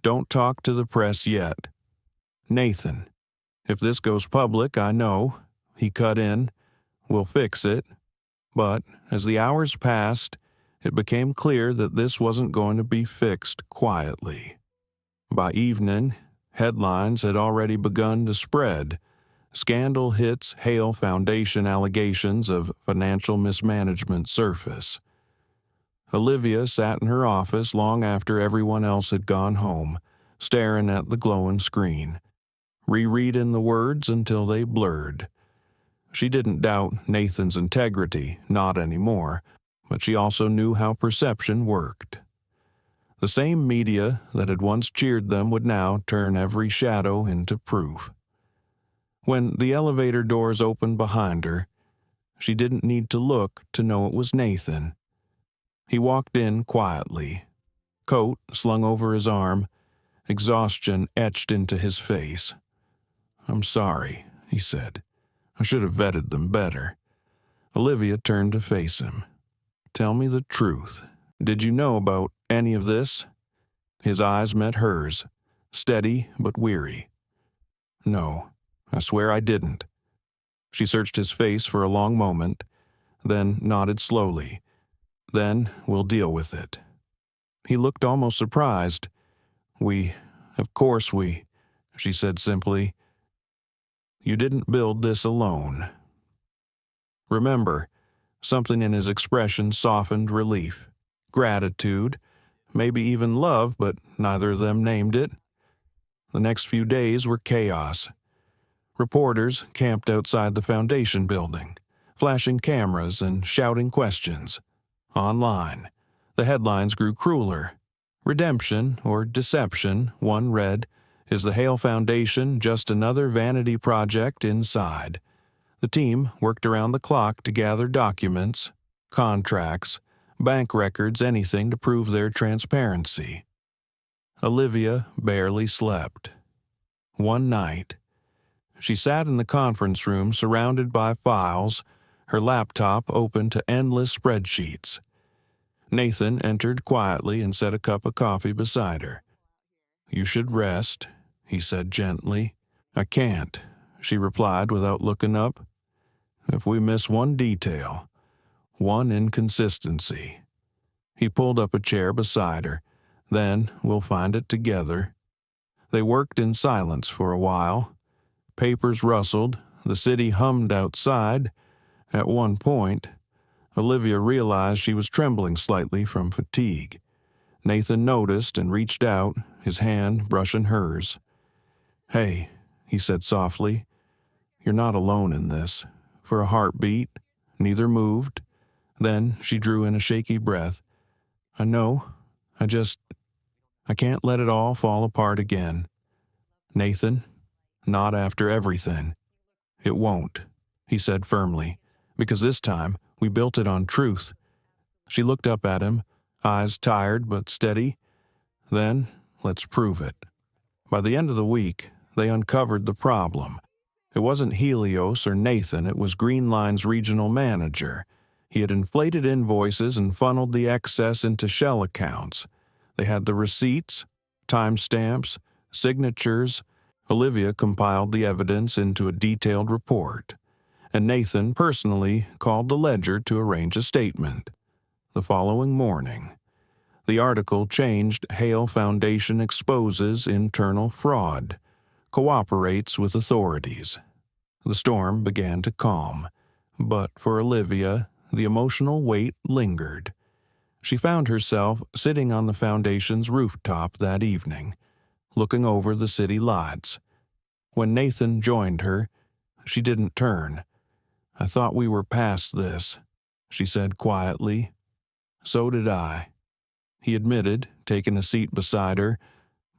"Don't talk to the press yet." "Nathan, if this goes public, I know," he cut in. "We'll fix it." But as the hours passed, it became clear that this wasn't going to be fixed quietly. By evening, headlines had already begun to spread. Scandal hits Hale Foundation allegations of financial mismanagement surface. Olivia sat in her office long after everyone else had gone home, staring at the glowing screen, rereading the words until they blurred. She didn't doubt Nathan's integrity, not anymore, but she also knew how perception worked. The same media that had once cheered them would now turn every shadow into proof. When the elevator doors opened behind her, she didn't need to look to know it was Nathan. He walked in quietly, coat slung over his arm, exhaustion etched into his face. "I'm sorry," he said. "I should have vetted them better." Olivia turned to face him. "Tell me the truth. Did you know about any of this?" His eyes met hers, steady but weary. "No, I swear I didn't." She searched his face for a long moment, then nodded slowly. "Then we'll deal with it." He looked almost surprised. Of course we," she said simply. "You didn't build this alone." "Remember," something in his expression softened relief. "Gratitude, maybe even love, but neither of them named it." The next few days were chaos. Reporters camped outside the foundation building, flashing cameras and shouting questions. Online, the headlines grew crueler. "Redemption or deception," one read, "is the Hale Foundation just another vanity project inside?" The team worked around the clock to gather documents, contracts, bank records, anything to prove their transparency. Olivia barely slept. One night, she sat in the conference room surrounded by files, her laptop open to endless spreadsheets. Nathan entered quietly and set a cup of coffee beside her. "You should rest," he said gently. "I can't," she replied without looking up. "If we miss one detail, one inconsistency." He pulled up a chair beside her. "Then we'll find it together." They worked in silence for a while. Papers rustled, the city hummed outside. At one point, Olivia realized she was trembling slightly from fatigue. Nathan noticed and reached out, his hand brushing hers. "Hey," he said softly, "you're not alone in this." For a heartbeat, neither moved. Then she drew in a shaky breath. "I know. I can't let it all fall apart again." "Nathan, not after everything." "It won't," he said firmly, "because this time we built it on truth." She looked up at him, eyes tired but steady. "Then let's prove it." By the end of the week, they uncovered the problem. It wasn't Helios or Nathan, it was Greenline's regional manager. He had inflated invoices and funneled the excess into shell accounts. They had the receipts, timestamps, signatures. Olivia compiled the evidence into a detailed report, and Nathan personally called the ledger to arrange a statement. The following morning, the article changed Hale Foundation exposes internal fraud, cooperates with authorities. The storm began to calm, but for Olivia, the emotional weight lingered. She found herself sitting on the foundation's rooftop that evening, looking over the city lights. When Nathan joined her, she didn't turn. "I thought we were past this," she said quietly. "So did I," he admitted, taking a seat beside her.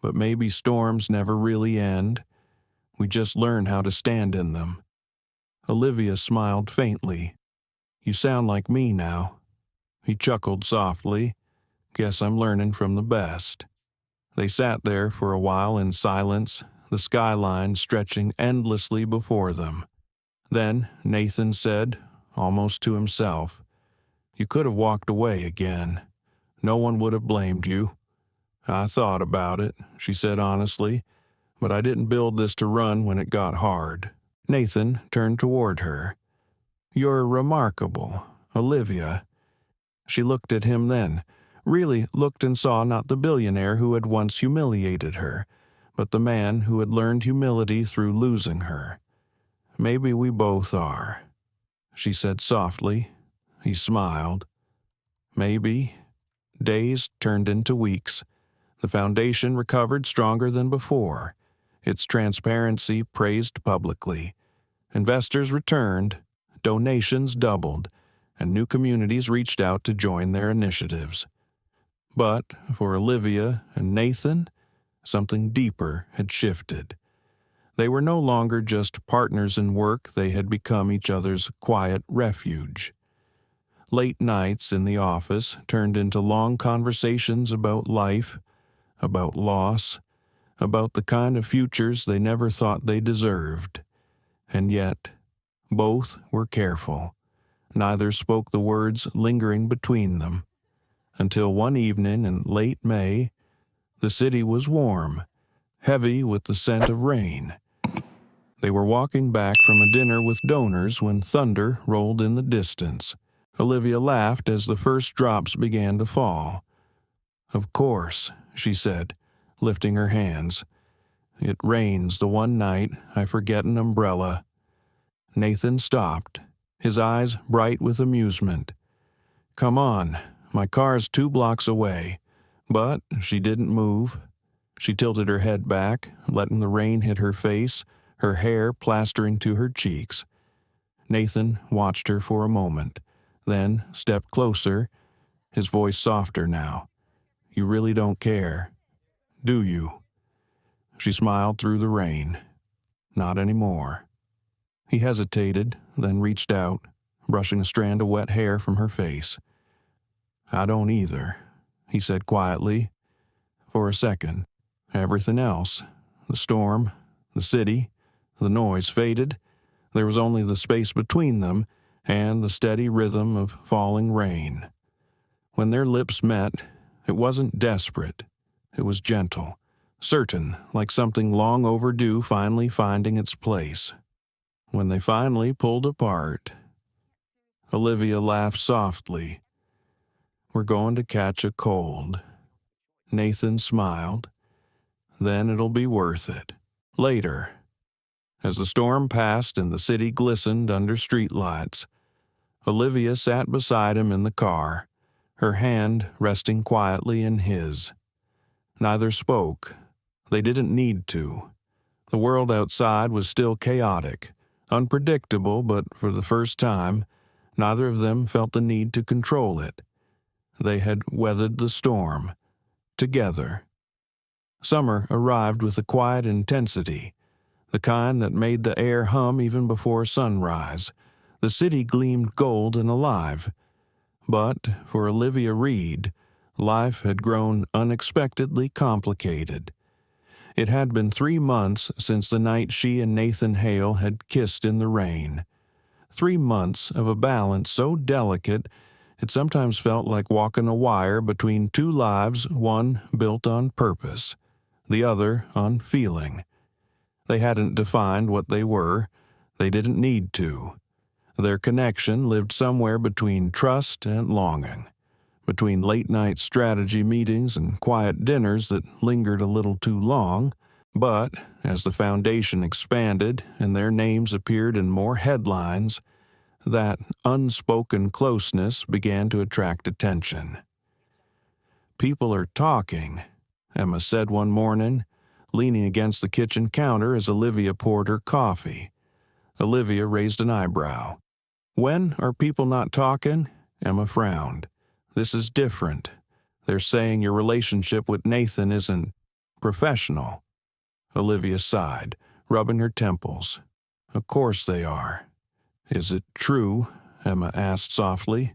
But maybe storms never really end. We just learn how to stand in them. Olivia smiled faintly. You sound like me now. He chuckled softly. Guess I'm learning from the best. They sat there for a while in silence, the skyline stretching endlessly before them. Then Nathan said, almost to himself, You could have walked away again. No one would have blamed you. I thought about it, she said honestly, but I didn't build this to run when it got hard. Nathan turned toward her. You're remarkable, Olivia. She looked at him then, really looked and saw not the billionaire who had once humiliated her, but the man who had learned humility through losing her. Maybe we both are, she said softly. He smiled. Maybe. Days turned into weeks. The foundation recovered stronger than before, its transparency praised publicly. Investors returned, donations doubled, and new communities reached out to join their initiatives. But for Olivia and Nathan, something deeper had shifted. They were no longer just partners in work, they had become each other's quiet refuge. Late nights in the office turned into long conversations about life, about loss, about the kind of futures they never thought they deserved. And yet, both were careful. Neither spoke the words lingering between them. Until one evening in late May, the city was warm, heavy with the scent of rain. They were walking back from a dinner with donors when thunder rolled in the distance. Olivia laughed as the first drops began to fall. Of course, she said, lifting her hands. It rains the one night I forget an umbrella. Nathan stopped, his eyes bright with amusement. Come on, my car's 2 blocks away. But she didn't move. She tilted her head back, letting the rain hit her face, her hair plastering to her cheeks. Nathan watched her for a moment, then stepped closer, his voice softer now. You really don't care, do you? She smiled through the rain. Not anymore. He hesitated, then reached out, brushing a strand of wet hair from her face. I don't either, he said quietly. For a second, everything else, the storm, the city, the noise faded. There was only the space between them and the steady rhythm of falling rain. When their lips met, it wasn't desperate. It was gentle, certain, like something long overdue finally finding its place. When they finally pulled apart, Olivia laughed softly. We're going to catch a cold. Nathan smiled. Then it'll be worth it. Later, as the storm passed and the city glistened under streetlights, Olivia sat beside him in the car, her hand resting quietly in his. Neither spoke. They didn't need to. The world outside was still chaotic, unpredictable, but for the first time, neither of them felt the need to control it. They had weathered the storm, together. Summer arrived with a quiet intensity, the kind that made the air hum even before sunrise. The city gleamed gold and alive. But for Olivia Reed, life had grown unexpectedly complicated. It had been 3 months since the night she and Nathan Hale had kissed in the rain. 3 months of a balance so delicate it sometimes felt like walking a wire between 2 lives, one built on purpose, the other on feeling. They hadn't defined what they were. They didn't need to. Their connection lived somewhere between trust and longing, between late-night strategy meetings and quiet dinners that lingered a little too long. But as the foundation expanded and their names appeared in more headlines, that unspoken closeness began to attract attention. People are talking, Emma said one morning, leaning against the kitchen counter as Olivia poured her coffee. Olivia raised an eyebrow. When are people not talking? Emma frowned. This is different. They're saying your relationship with Nathan isn't Professional. Olivia sighed, rubbing her temples. Of course they are. Is it true? Emma asked softly.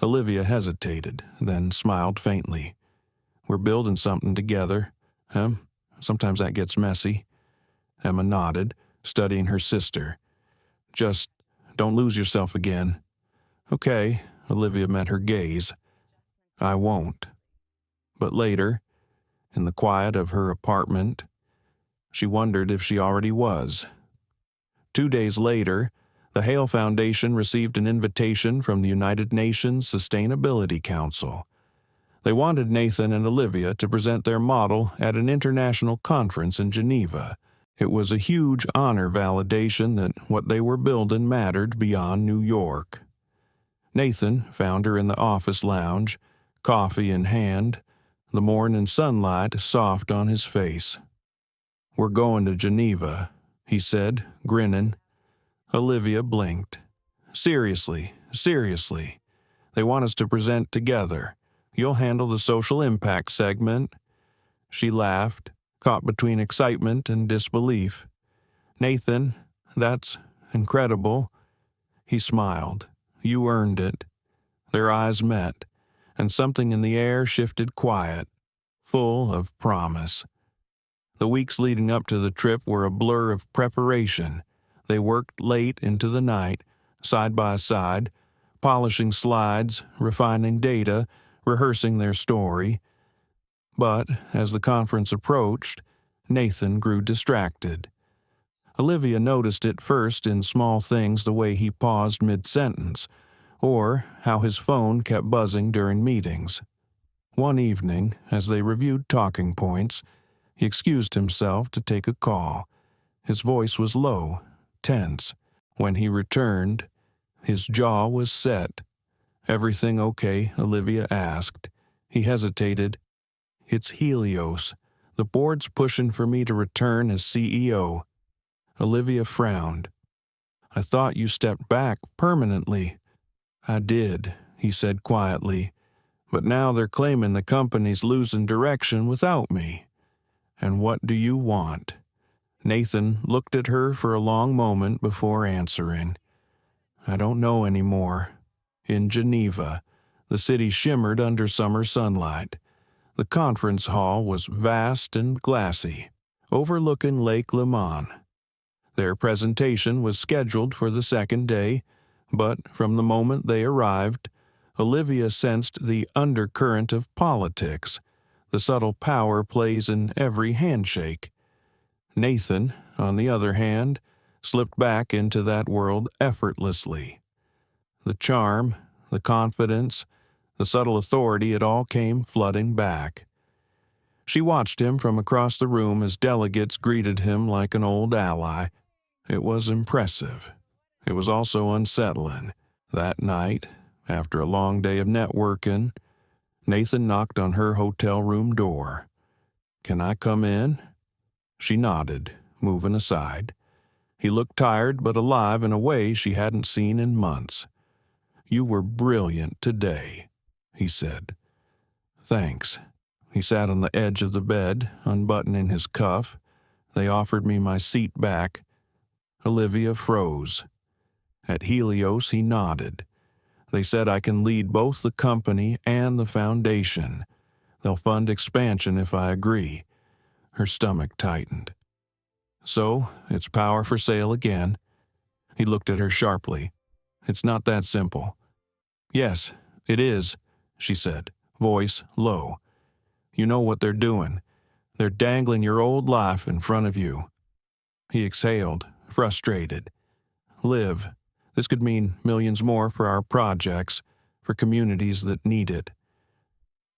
Olivia hesitated, then smiled faintly. We're building something together. Sometimes that gets messy. Emma nodded, studying her sister. Just don't lose yourself again. Okay, Olivia met her gaze. I won't. But later, in the quiet of her apartment, she wondered if she already was. 2 days later, the Hale Foundation received an invitation from the United Nations Sustainability Council. They wanted Nathan and Olivia to present their model at an international conference in Geneva. It was a huge honor validation that what they were building mattered beyond New York. Nathan found her in the office lounge, coffee in hand, the morning sunlight soft on his face. We're going to Geneva, he said, grinning. Olivia blinked. Seriously. They want us to present together. You'll handle the social impact segment. She laughed, caught between excitement and disbelief. Nathan, that's incredible. He smiled. You earned it. Their eyes met, and something in the air shifted quiet, full of promise. The weeks leading up to the trip were a blur of preparation. They worked late into the night, side by side, polishing slides, refining data, rehearsing their story. But as the conference approached, Nathan grew distracted. Olivia noticed it first in small things, the way he paused mid-sentence, or how his phone kept buzzing during meetings. One evening, as they reviewed talking points, he excused himself to take a call. His voice was low, tense. When he returned, his jaw was set. Everything okay? Olivia asked. He hesitated. It's Helios. The board's pushing for me to return as CEO. Olivia frowned. I thought you stepped back permanently. I did, he said quietly. But now they're claiming the company's losing direction without me. And what do you want? Nathan looked at her for a long moment before answering. I don't know anymore. In Geneva, the city shimmered under summer sunlight. The conference hall was vast and glassy, overlooking Lake Leman. Their presentation was scheduled for the second day, but from the moment they arrived, Olivia sensed the undercurrent of politics, the subtle power plays in every handshake. Nathan, on the other hand, slipped back into that world effortlessly. The charm, the confidence, the subtle authority, it all came flooding back. She watched him from across the room as delegates greeted him like an old ally. It was impressive. It was also unsettling. That night, after a long day of networking, Nathan knocked on her hotel room door. Can I come in? She nodded, moving aside. He looked tired but alive in a way she hadn't seen in months. You were brilliant today, he said. Thanks. He sat on the edge of the bed, unbuttoning his cuff. They offered me my seat back. Olivia froze. At Helios, he nodded. They said I can lead both the company and the foundation. They'll fund expansion if I agree. Her stomach tightened. So, it's power for sale again. He looked at her sharply. It's not that simple. Yes, it is, she said, voice low. You know what they're doing. They're dangling your old life in front of you. He exhaled, frustrated. Liv, this could mean millions more for our projects, for communities that need it.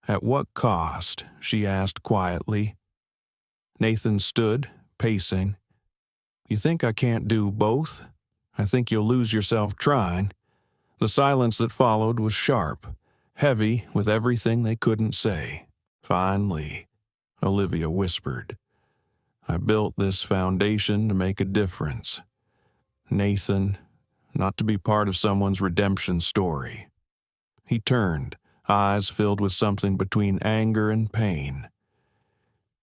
At what cost? She asked quietly. Nathan stood, pacing. You think I can't do both? I think you'll lose yourself trying. The silence that followed was sharp, heavy with everything they couldn't say. Finally, Olivia whispered, I built this foundation to make a difference. Nathan, not to be part of someone's redemption story. He turned, eyes filled with something between anger and pain.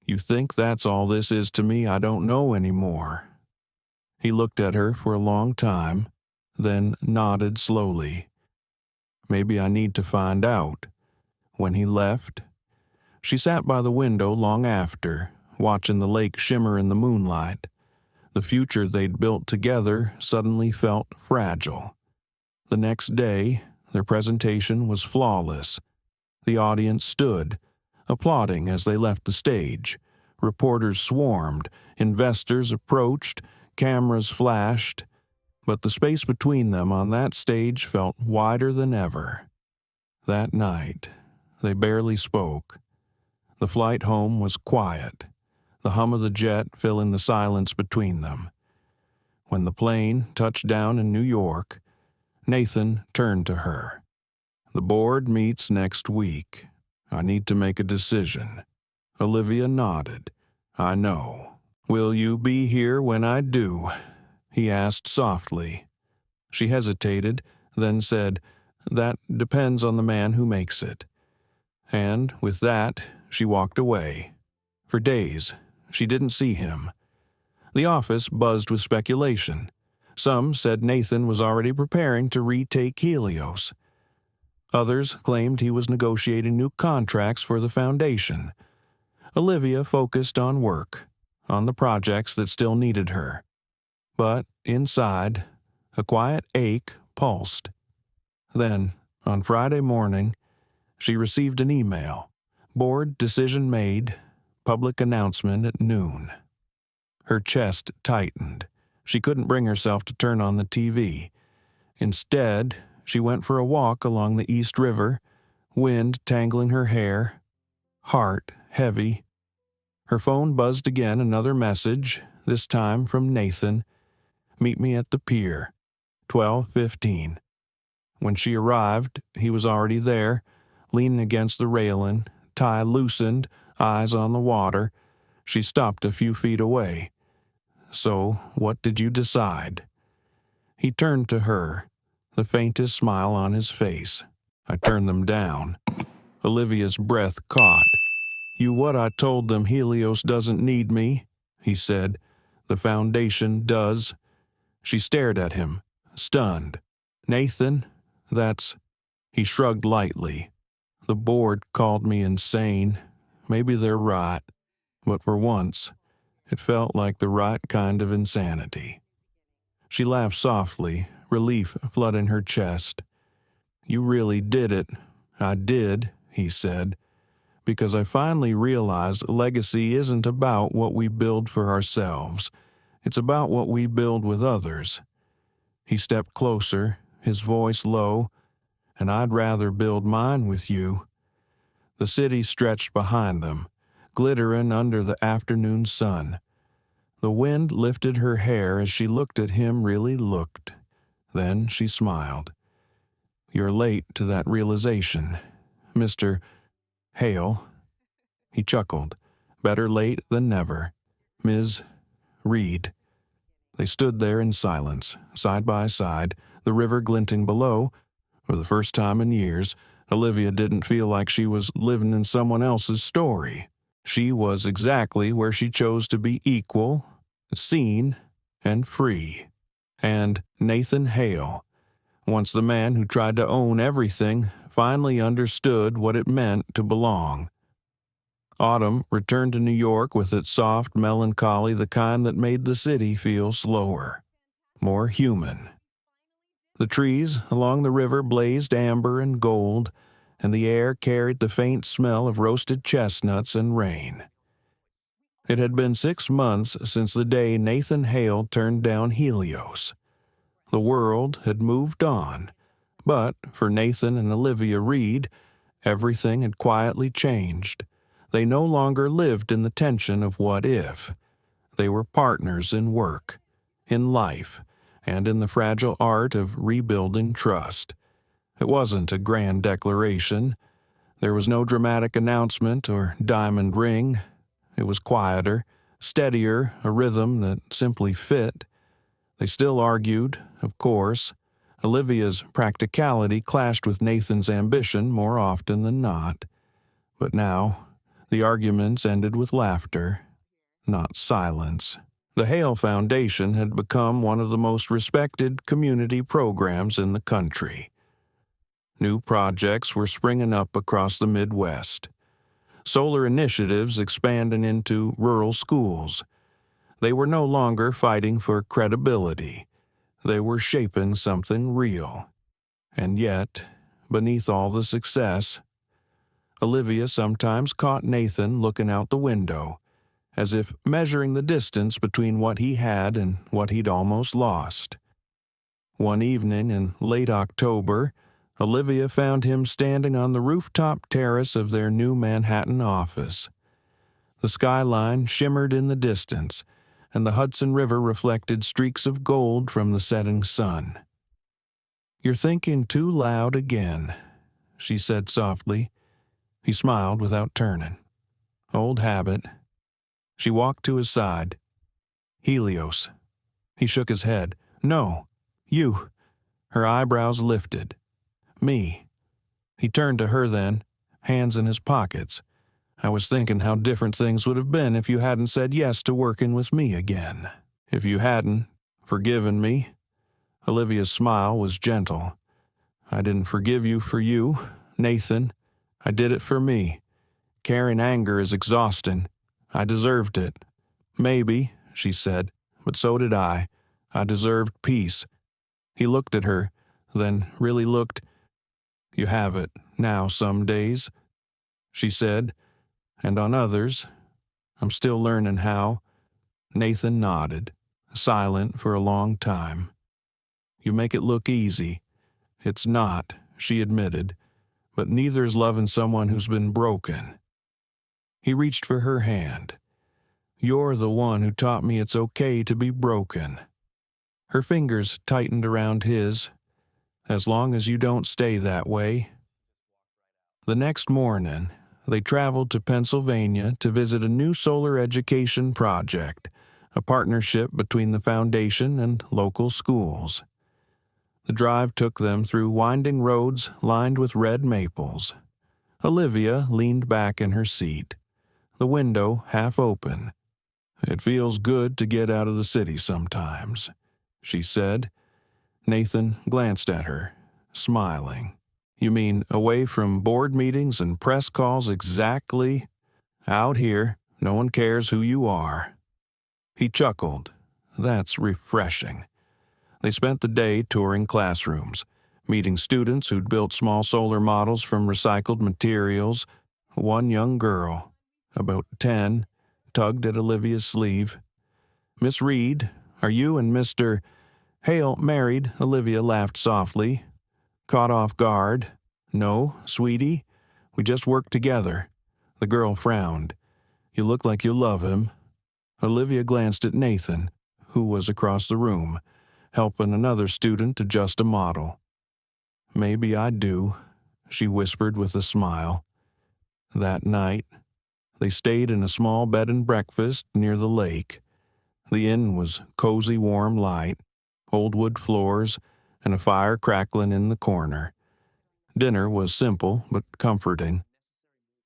You think that's all this is to me? I don't know anymore." He looked at her for a long time, then nodded slowly. "Maybe I need to find out." When he left, she sat by the window long after, watching the lake shimmer in the moonlight. The future they'd built together suddenly felt fragile. The next day, their presentation was flawless. The audience stood, applauding as they left the stage. Reporters swarmed, investors approached, cameras flashed, but the space between them on that stage felt wider than ever. That night, they barely spoke. The flight home was quiet, the hum of the jet filling the silence between them. When the plane touched down in New York, Nathan turned to her. "The board meets next week. I need to make a decision." Olivia nodded. "I know. Will you be here when I do?" he asked softly. She hesitated, then said, "That depends on the man who makes it." And with that, she walked away. For days, she didn't see him. The office buzzed with speculation. Some said Nathan was already preparing to retake Helios. Others claimed he was negotiating new contracts for the foundation. Olivia focused on work, on the projects that still needed her. But inside, a quiet ache pulsed. Then, on Friday morning, she received an email. "Board decision made. Public announcement at noon." Her chest tightened. She couldn't bring herself to turn on the TV. Instead, she went for a walk along the East River, wind tangling her hair, heart heavy. Her phone buzzed again, another message, this time from Nathan. "Meet me at the pier, 12:15. When she arrived, he was already there, leaning against the railing, tie loosened, eyes on the water. She stopped a few feet away. "So, what did you decide?" He turned to her, the faintest smile on his face. "I turned them down." Olivia's breath caught. "You what I told them Helios doesn't need me," he said. "The foundation does." She stared at him, stunned. "Nathan, that's—" He shrugged lightly. "The board called me insane. Maybe they're right. But for once, it felt like the right kind of insanity." She laughed softly, relief flooding her chest. "You really did it." "I did," he said, "because I finally realized legacy isn't about what we build for ourselves. It's about what we build with others." He stepped closer, his voice low. "And I'd rather build mine with you." The city stretched behind them, glittering under the afternoon sun. The wind lifted her hair as she looked at him, really looked. Then she smiled. "You're late to that realization, Mr. Hale." He chuckled. "Better late than never. Ms. Reed." They stood there in silence, side by side, the river glinting below. For the first time in years, Olivia didn't feel like she was living in someone else's story. She was exactly where she chose to be, equal, seen, and free. And Nathan Hale, once the man who tried to own everything, finally understood what it meant to belong. Autumn returned to New York with its soft melancholy, the kind that made the city feel slower, more human. The trees along the river blazed amber and gold, and the air carried the faint smell of roasted chestnuts and rain. It had been 6 months since the day Nathan Hale turned down Helios. The world had moved on, but for Nathan and Olivia Reed, everything had quietly changed. They no longer lived in the tension of what if. They were partners in work, in life, and in the fragile art of rebuilding trust. It wasn't a grand declaration. There was no dramatic announcement or diamond ring. It was quieter, steadier, a rhythm that simply fit. They still argued, of course. Olivia's practicality clashed with Nathan's ambition more often than not. But now, The arguments ended with laughter, not silence. The Hale Foundation had become one of the most respected community programs in the country. New projects were springing up across the Midwest. Solar initiatives expanding into rural schools. They were no longer fighting for credibility. They were shaping something real. And yet, beneath all the success, Olivia sometimes caught Nathan looking out the window, as if measuring the distance between what he had and what he'd almost lost. One evening in late October, Olivia found him standing on the rooftop terrace of their new Manhattan office. The skyline shimmered in the distance, and the Hudson River reflected streaks of gold from the setting sun. "You're thinking too loud again," she said softly. He smiled without turning. "Old habit." She walked to his side. "Helios." He shook his head. "No, you." Her eyebrows lifted. "Me." He turned to her then, hands in his pockets. "I was thinking how different things would have been if you hadn't said yes to working with me again. If you hadn't forgiven me." Olivia's smile was gentle. "I didn't forgive you for you, Nathan. I did it for me. Carrying anger is exhausting. I deserved it." "Maybe," she said, "but so did I. I deserved peace." He looked at her, then really looked. "You have it now some days," she said, "and on others, I'm still learning how." Nathan nodded, silent for a long time. "You make it look easy." "It's not," she admitted, "but neither's loving someone who's been broken." He reached for her hand. "You're the one who taught me it's okay to be broken." Her fingers tightened around his. "As long as you don't stay that way." The next morning, they traveled to Pennsylvania to visit a new solar education project, a partnership between the foundation and local schools. The drive took them through winding roads lined with red maples. Olivia leaned back in her seat, the window half open. "It feels good to get out of the city sometimes," she said. Nathan glanced at her, smiling. "You mean away from board meetings and press calls exactly? Out here, no one cares who you are." He chuckled. "That's refreshing." They spent the day touring classrooms, meeting students who'd built small solar models from recycled materials. One young girl, about 10, tugged at Olivia's sleeve. "Miss Reed, are you and Mr. Hale married?" Olivia laughed softly. Caught off guard. "No, sweetie, we just work together." The girl frowned. "You look like you love him." Olivia glanced at Nathan, who was across the room, helping another student adjust a model. "Maybe I do," she whispered with a smile. That night, they stayed in a small bed and breakfast near the lake. The inn was cozy warm light, old wood floors, and a fire crackling in the corner. Dinner was simple but comforting.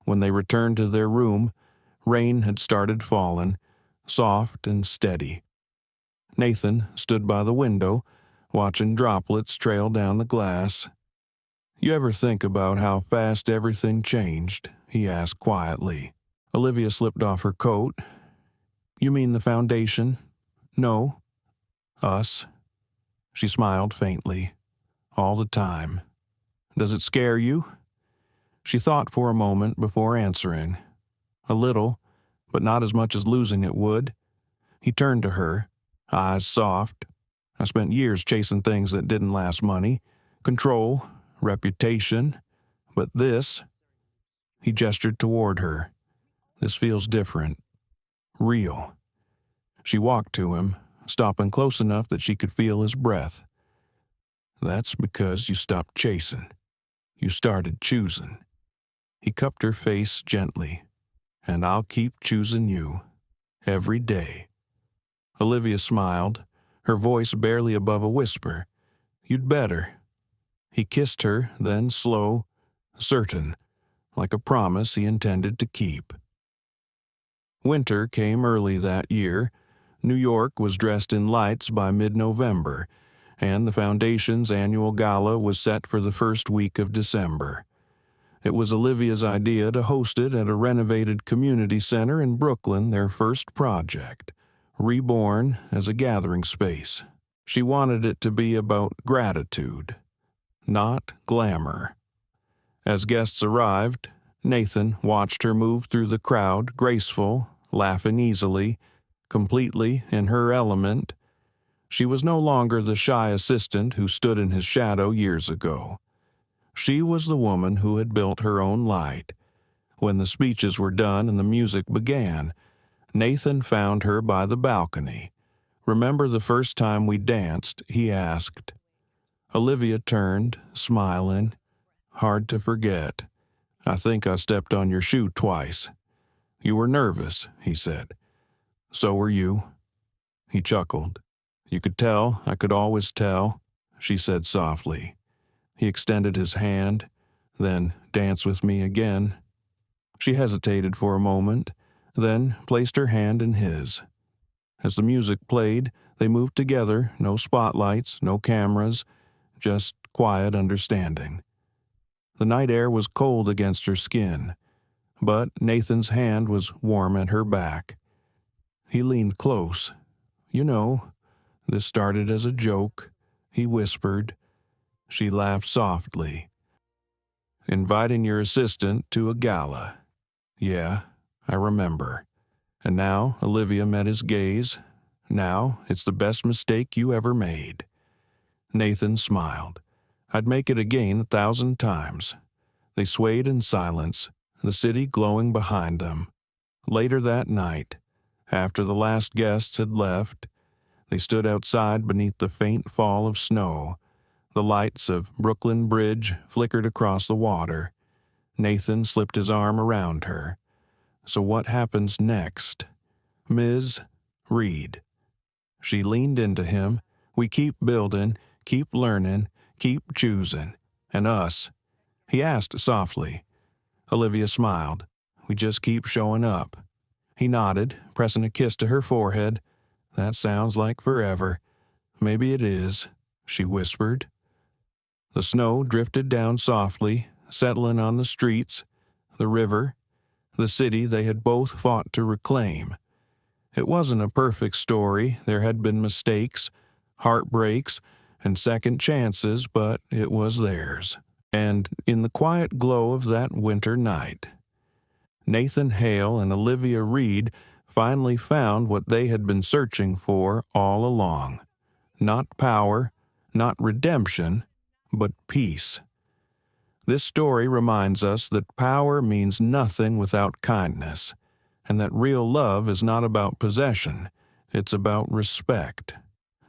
When they returned to their room, rain had started falling, soft and steady. Nathan stood by the window, watching droplets trail down the glass. "You ever think about how fast everything changed?" he asked quietly. Olivia slipped off her coat. "You mean the foundation?" "No." "Us." She smiled faintly. "All the time." "Does it scare you?" She thought for a moment before answering. "A little, but not as much as losing it would." He turned to her, eyes soft. "I spent years chasing things that didn't last money, control, reputation, but this..." He gestured toward her. "This feels different. Real." She walked to him, stopping close enough that she could feel his breath. "That's because you stopped chasing. You started choosing." He cupped her face gently. "And I'll keep choosing you. Every day." Olivia smiled, her voice barely above a whisper. "You'd better." He kissed her, then slow, certain, like a promise he intended to keep. Winter came early that year. New York was dressed in lights by mid-November, and the Foundation's annual gala was set for the first week of December. It was Olivia's idea to host it at a renovated community center in Brooklyn, their first project, reborn as a gathering space. She wanted it to be about gratitude, not glamour. As guests arrived, Nathan watched her move through the crowd, graceful, laughing easily, completely in her element. She was no longer the shy assistant who stood in his shadow years ago. She was the woman who had built her own light. When the speeches were done and the music began, Nathan found her by the balcony. "Remember the first time we danced?" he asked. Olivia turned, smiling. "Hard to forget. I think I stepped on your shoe twice." "You were nervous," he said. "So were you." He chuckled. "You could tell, I could always tell," she said softly. He extended his hand, then "Dance with me again." She hesitated for a moment, then placed her hand in his. As the music played, they moved together, no spotlights, no cameras, just quiet understanding. The night air was cold against her skin, but Nathan's hand was warm at her back. He leaned close. "You know, this started as a joke," he whispered. She laughed softly. "Inviting your assistant to a gala. Yeah, I remember." And now Olivia met his gaze. "Now it's the best mistake you ever made." Nathan smiled. "I'd make it again 1,000 times." They swayed in silence, the city glowing behind them. Later that night, after the last guests had left, they stood outside beneath the faint fall of snow. The lights of Brooklyn Bridge flickered across the water. Nathan slipped his arm around her. "So what happens next?" "Ms. Reed." She leaned into him. "We keep building, keep learning, keep choosing. And us?" he asked softly. Olivia smiled. "We just keep showing up." He nodded, pressing a kiss to her forehead. "That sounds like forever." "Maybe it is," she whispered. The snow drifted down softly, settling on the streets, the river, the city they had both fought to reclaim. It wasn't a perfect story. There had been mistakes, heartbreaks, and second chances, but it was theirs. And in the quiet glow of that winter night, Nathan Hale and Olivia Reed finally found what they had been searching for all along. Not power, not redemption, but peace. This story reminds us that power means nothing without kindness, and that real love is not about possession, it's about respect.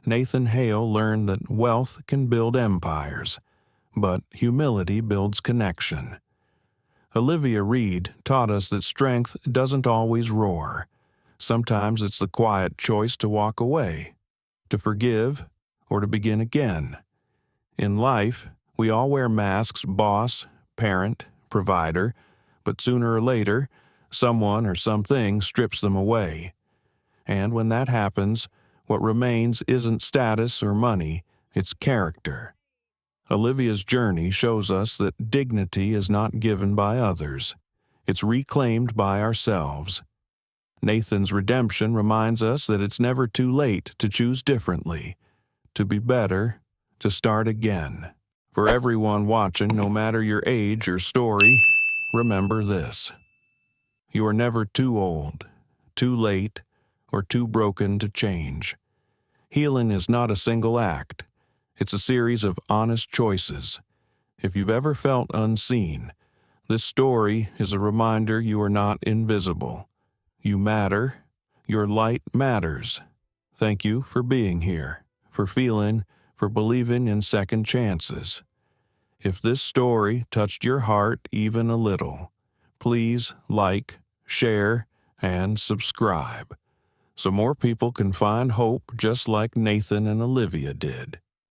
Nathan Hale learned that wealth can build empires, but humility builds connection. Olivia Reed taught us that strength doesn't always roar. Sometimes it's the quiet choice to walk away, to forgive, or to begin again. In life, we all wear masks: boss, parent, provider, but sooner or later, someone or something strips them away. And when that happens, what remains isn't status or money, it's character. Olivia's journey shows us that dignity is not given by others. It's reclaimed by ourselves. Nathan's redemption reminds us that it's never too late to choose differently, to be better, to start again. For everyone watching, no matter your age or story, remember this. You are never too old, too late, or too broken to change. Healing is not a single act. It's a series of honest choices. If you've ever felt unseen, this story is a reminder you are not invisible. You matter. Your light matters. Thank you for being here, for feeling, for believing in second chances. If this story touched your heart even a little, please like, share, and subscribe, so more people can find hope just like Nathan and Olivia did.